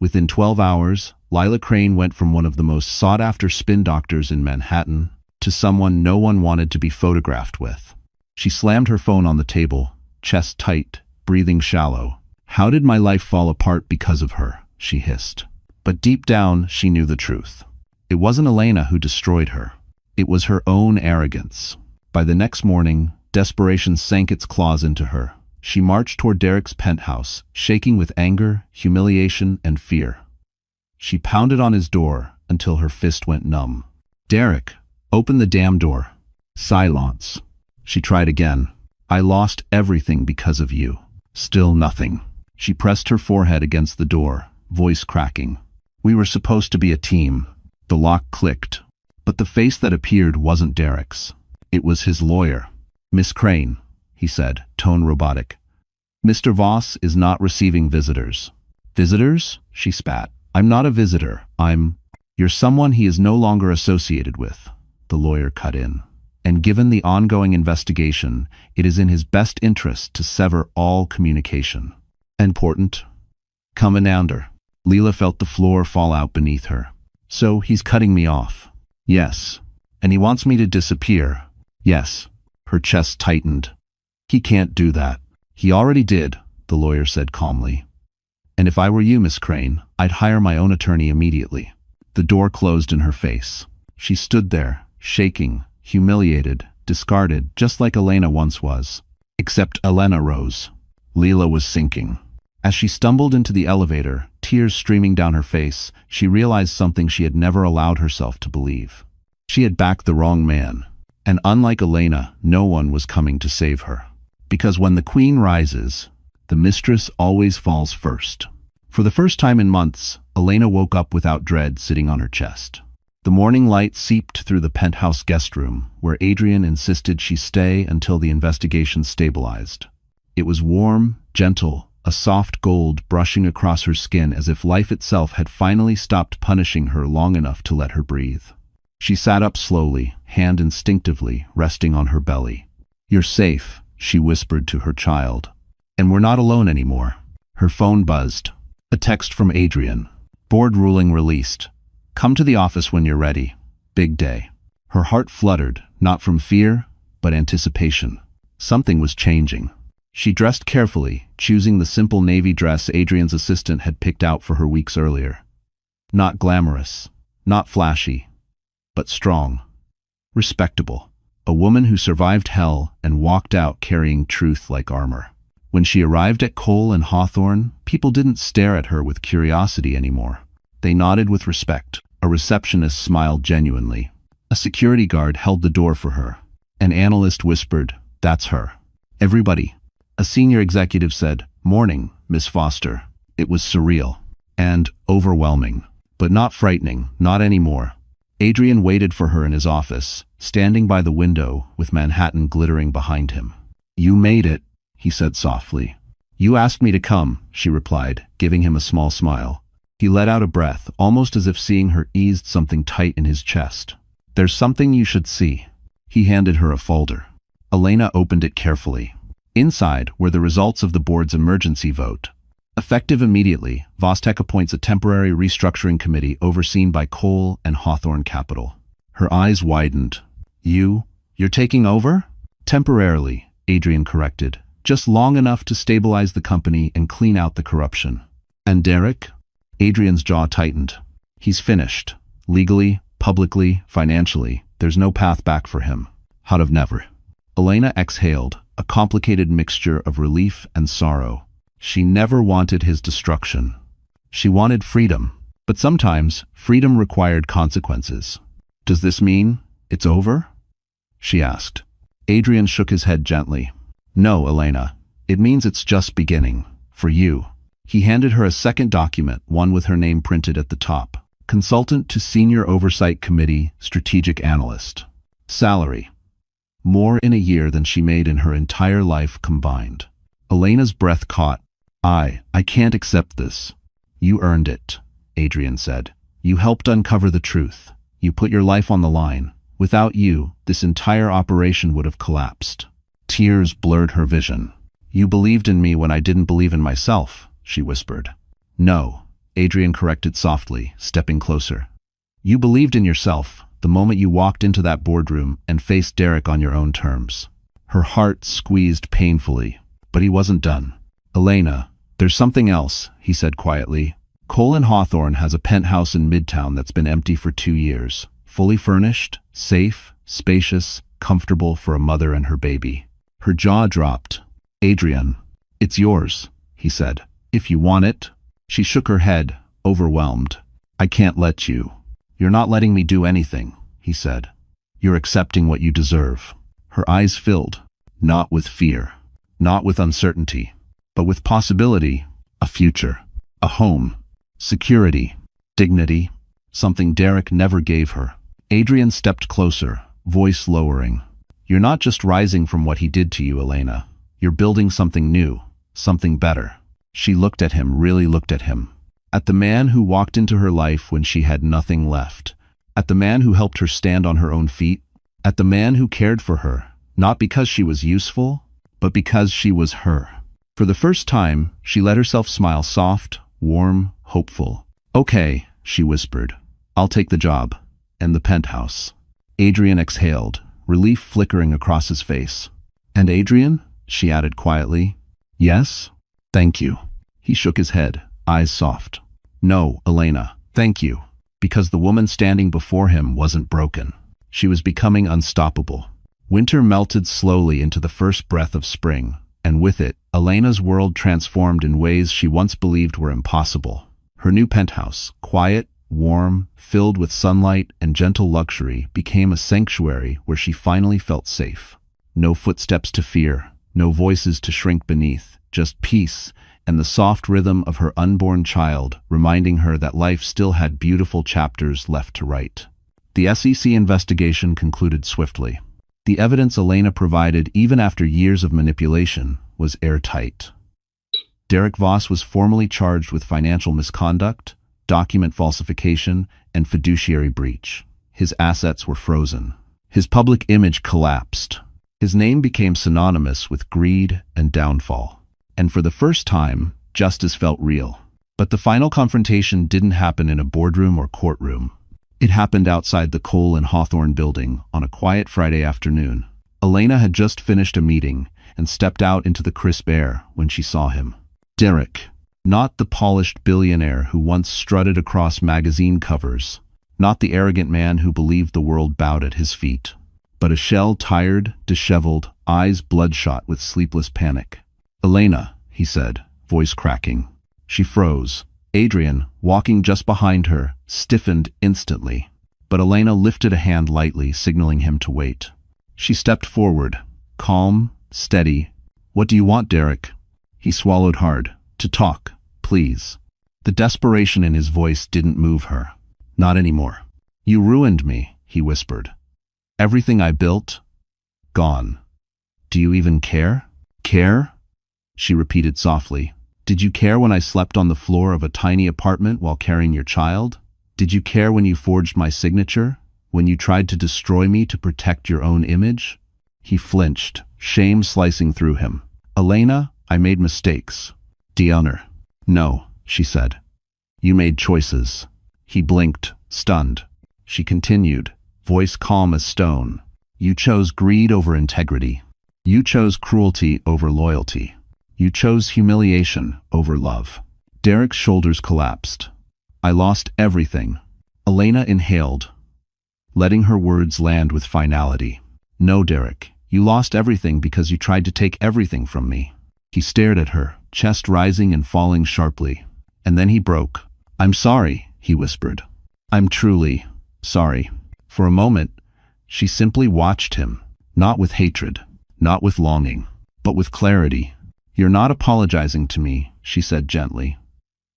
Within 12 hours, Lila Crane went from one of the most sought-after spin doctors in Manhattan to someone no one wanted to be photographed with. She slammed her phone on the table, chest tight, breathing shallow. "How did my life fall apart because of her?" she hissed. But deep down, she knew the truth. It wasn't Elena who destroyed her. It was her own arrogance. By the next morning, desperation sank its claws into her. She marched toward Derek's penthouse, shaking with anger, humiliation, and fear. She pounded on his door until her fist went numb. "Derek, open the damn door." Silence. She tried again. "I lost everything because of you." Still nothing. She pressed her forehead against the door, voice cracking. "We were supposed to be a team." The lock clicked. But the face that appeared wasn't Derek's. It was his lawyer. "Miss Crane," he said, tone robotic. "Mr. Voss is not receiving visitors." "Visitors?" she spat. "I'm not a visitor. You're someone he is no longer associated with," the lawyer cut in. "And given the ongoing investigation, it is in his best interest to sever all communication." "Important?" "Commander." Leela felt the floor fall out beneath her. "So he's cutting me off?" "Yes." "And he wants me to disappear?" "Yes." Her chest tightened. "He can't do that." "He already did," the lawyer said calmly. "And if I were you, Miss Crane, I'd hire my own attorney immediately." The door closed in her face. She stood there, shaking, humiliated, discarded, just like Elena once was. Except Elena rose. Leela was sinking. As she stumbled into the elevator, tears streaming down her face, she realized something she had never allowed herself to believe. She had backed the wrong man. And unlike Elena, no one was coming to save her. Because when the queen rises, the mistress always falls first. For the first time in months, Elena woke up without dread sitting on her chest. The morning light seeped through the penthouse guest room, where Adrian insisted she stay until the investigation stabilized. It was warm, gentle, a soft gold brushing across her skin as if life itself had finally stopped punishing her long enough to let her breathe. She sat up slowly, hand instinctively resting on her belly. "You're safe," she whispered to her child. "And we're not alone anymore." Her phone buzzed. A text from Adrian. "Board ruling released. Come to the office when you're ready. Big day." Her heart fluttered, not from fear, but anticipation. Something was changing. She dressed carefully, choosing the simple navy dress Adrian's assistant had picked out for her weeks earlier. Not glamorous, not flashy, but strong. Respectable. A woman who survived hell and walked out carrying truth like armor. When she arrived at Cole and Hawthorne, people didn't stare at her with curiosity anymore. They nodded with respect. A receptionist smiled genuinely. A security guard held the door for her. An analyst whispered, "That's her." "Everybody." A senior executive said, "Morning, Miss Foster." It was surreal. And overwhelming. But not frightening, not anymore. Adrian waited for her in his office, standing by the window with Manhattan glittering behind him. "You made it," he said softly. "You asked me to come," she replied, giving him a small smile. He let out a breath, almost as if seeing her eased something tight in his chest. "There's something you should see." He handed her a folder. Elena opened it carefully. Inside were the results of the board's emergency vote. Effective immediately, Vostek appoints a temporary restructuring committee overseen by Cole and Hawthorne Capital. Her eyes widened. You're taking over?" "Temporarily," Adrian corrected. "Just long enough to stabilize the company and clean out the corruption." "And Derek?" Adrian's jaw tightened. "He's finished. Legally, publicly, financially. There's no path back for him. Out of never." Elena exhaled, a complicated mixture of relief and sorrow. She never wanted his destruction. She wanted freedom. But sometimes, freedom required consequences. "Does this mean it's over?" she asked. Adrian shook his head gently. "No, Elena. It means it's just beginning. For you. He handed her a second document, one with her name printed at the top. Consultant to Senior Oversight Committee, Strategic Analyst. Salary. More in a year than she made in her entire life combined. Elena's breath caught. I can't accept this. You earned it, Adrian said. You helped uncover the truth. You put your life on the line. Without you, this entire operation would have collapsed. Tears blurred her vision. You believed in me when I didn't believe in myself, she whispered. No, Adrian corrected softly, stepping closer. You believed in yourself the moment you walked into that boardroom and faced Derek on your own terms. Her heart squeezed painfully, but he wasn't done. Elena, there's something else, he said quietly. Colin Hawthorne has a penthouse in Midtown that's been empty for 2 years. Fully furnished, safe, spacious, comfortable for a mother and her baby. Her jaw dropped. Adrian, it's yours, he said. If you want it. She shook her head, overwhelmed. I can't let you. You're not letting me do anything, he said. You're accepting what you deserve. Her eyes filled, not with fear, not with uncertainty, but with possibility, a future, a home, security, dignity, something Derek never gave her. Adrian stepped closer, voice lowering. You're not just rising from what he did to you, Elena. You're building something new, something better. She looked at him, really looked at him. At the man who walked into her life when she had nothing left. At the man who helped her stand on her own feet. At the man who cared for her, not because she was useful, but because she was her. For the first time, she let herself smile soft, warm, hopeful. Okay, she whispered. I'll take the job. And the penthouse. Adrian exhaled, relief flickering across his face. And Adrian? She added quietly. Yes? Thank you. He shook his head, eyes soft. No, Elena, thank you. Because the woman standing before him wasn't broken. She was becoming unstoppable. Winter melted slowly into the first breath of spring, and with it, Elena's world transformed in ways she once believed were impossible. Her new penthouse, quiet, warm, filled with sunlight and gentle luxury, became a sanctuary where she finally felt safe. No footsteps to fear, no voices to shrink beneath, just peace and the soft rhythm of her unborn child, reminding her that life still had beautiful chapters left to write. The SEC investigation concluded swiftly. The evidence Elena provided, even after years of manipulation, was airtight. Derek Voss was formally charged with financial misconduct, document falsification, and fiduciary breach. His assets were frozen. His public image collapsed. His name became synonymous with greed and downfall. And for the first time, justice felt real. But the final confrontation didn't happen in a boardroom or courtroom. It happened outside the Cole and Hawthorne building on a quiet Friday afternoon. Elena had just finished a meeting and stepped out into the crisp air when she saw him. Derek. Not the polished billionaire who once strutted across magazine covers. Not the arrogant man who believed the world bowed at his feet. But a shell, tired, disheveled, eyes bloodshot with sleepless panic. Elena, he said, voice cracking. She froze. Adrian, walking just behind her, stiffened instantly. But Elena lifted a hand lightly, signaling him to wait. She stepped forward, calm, steady. What do you want, Derek? He swallowed hard. To talk, please. The desperation in his voice didn't move her. Not anymore. You ruined me, he whispered. Everything I built, gone. Do you even care? Care? She repeated softly. Did you care when I slept on the floor of a tiny apartment while carrying your child? Did you care when you forged my signature? When you tried to destroy me to protect your own image? He flinched, shame slicing through him. Elena, I made mistakes. Dishonor. No, she said. You made choices. He blinked, stunned. She continued, voice calm as stone. You chose greed over integrity. You chose cruelty over loyalty. You chose humiliation over love. Derek's shoulders collapsed. I lost everything. Elena inhaled, letting her words land with finality. No, Derek, you lost everything because you tried to take everything from me. He stared at her, chest rising and falling sharply. And then he broke. I'm sorry, he whispered. I'm truly sorry. For a moment, she simply watched him, not with hatred, not with longing, but with clarity. "You're not apologizing to me," she said gently.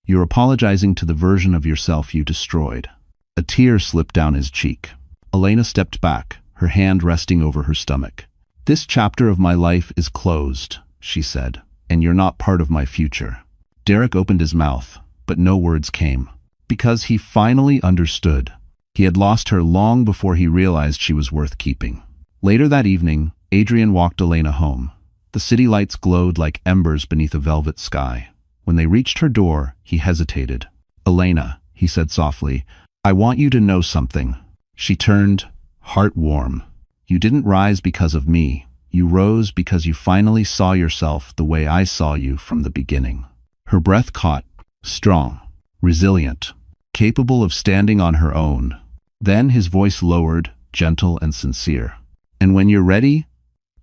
"You're apologizing to the version of yourself you destroyed." A tear slipped down his cheek. Elena stepped back, her hand resting over her stomach. "This chapter of my life is closed," she said, "and you're not part of my future." Derek opened his mouth, but no words came. Because he finally understood. He had lost her long before he realized she was worth keeping. Later that evening, Adrian walked Elena home. The city lights glowed like embers beneath a velvet sky. When they reached her door, he hesitated. "Elena," he said softly, "I want you to know something." She turned, heart warm. "You didn't rise because of me. You rose because you finally saw yourself the way I saw you from the beginning." Her breath caught, strong, resilient, capable of standing on her own. Then his voice lowered, gentle and sincere. "And when you're ready,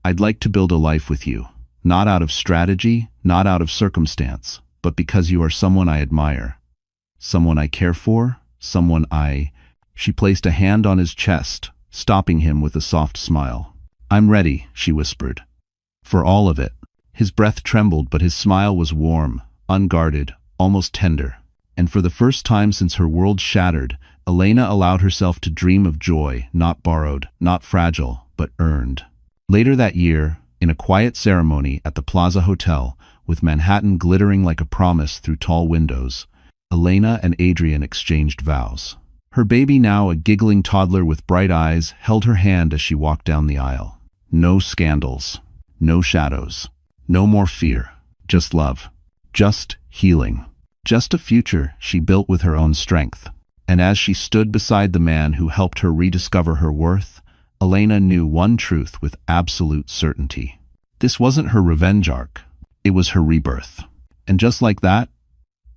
I'd like to build a life with you. Not out of strategy, not out of circumstance, but because you are someone I admire. Someone I care for, someone I—" She placed a hand on his chest, stopping him with a soft smile. "I'm ready," she whispered. "For all of it." His breath trembled, but his smile was warm, unguarded, almost tender. And for the first time since her world shattered, Elena allowed herself to dream of joy, not borrowed, not fragile, but earned. Later that year, in a quiet ceremony at the Plaza Hotel, with Manhattan glittering like a promise through tall windows, Elena and Adrian exchanged vows. Her baby, now a giggling toddler with bright eyes, held her hand as she walked down the aisle. No scandals, no shadows, no more fear, just love, just healing, just a future she built with her own strength. And as she stood beside the man who helped her rediscover her worth, Elena knew one truth with absolute certainty. This wasn't her revenge arc, it was her rebirth. And just like that,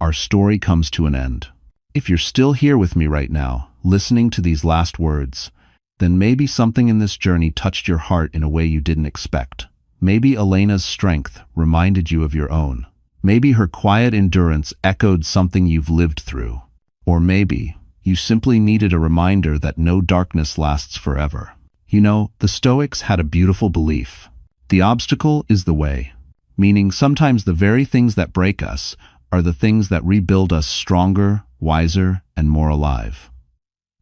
our story comes to an end. If you're still here with me right now, listening to these last words, then maybe something in this journey touched your heart in a way you didn't expect. Maybe Elena's strength reminded you of your own. Maybe her quiet endurance echoed something you've lived through. Or maybe you simply needed a reminder that no darkness lasts forever. You know, the Stoics had a beautiful belief. The obstacle is the way. Meaning sometimes the very things that break us are the things that rebuild us stronger, wiser, and more alive.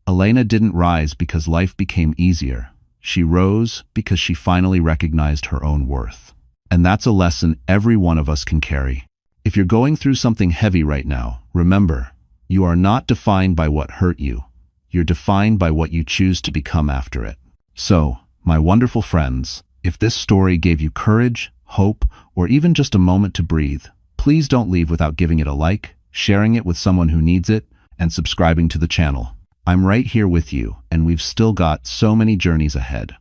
Elena didn't rise because life became easier. She rose because she finally recognized her own worth. And that's a lesson every one of us can carry. If you're going through something heavy right now, remember, you are not defined by what hurt you. You're defined by what you choose to become after it. So, my wonderful friends, if this story gave you courage, hope, or even just a moment to breathe, please don't leave without giving it a like, sharing it with someone who needs it, and subscribing to the channel. I'm right here with you, and we've still got so many journeys ahead.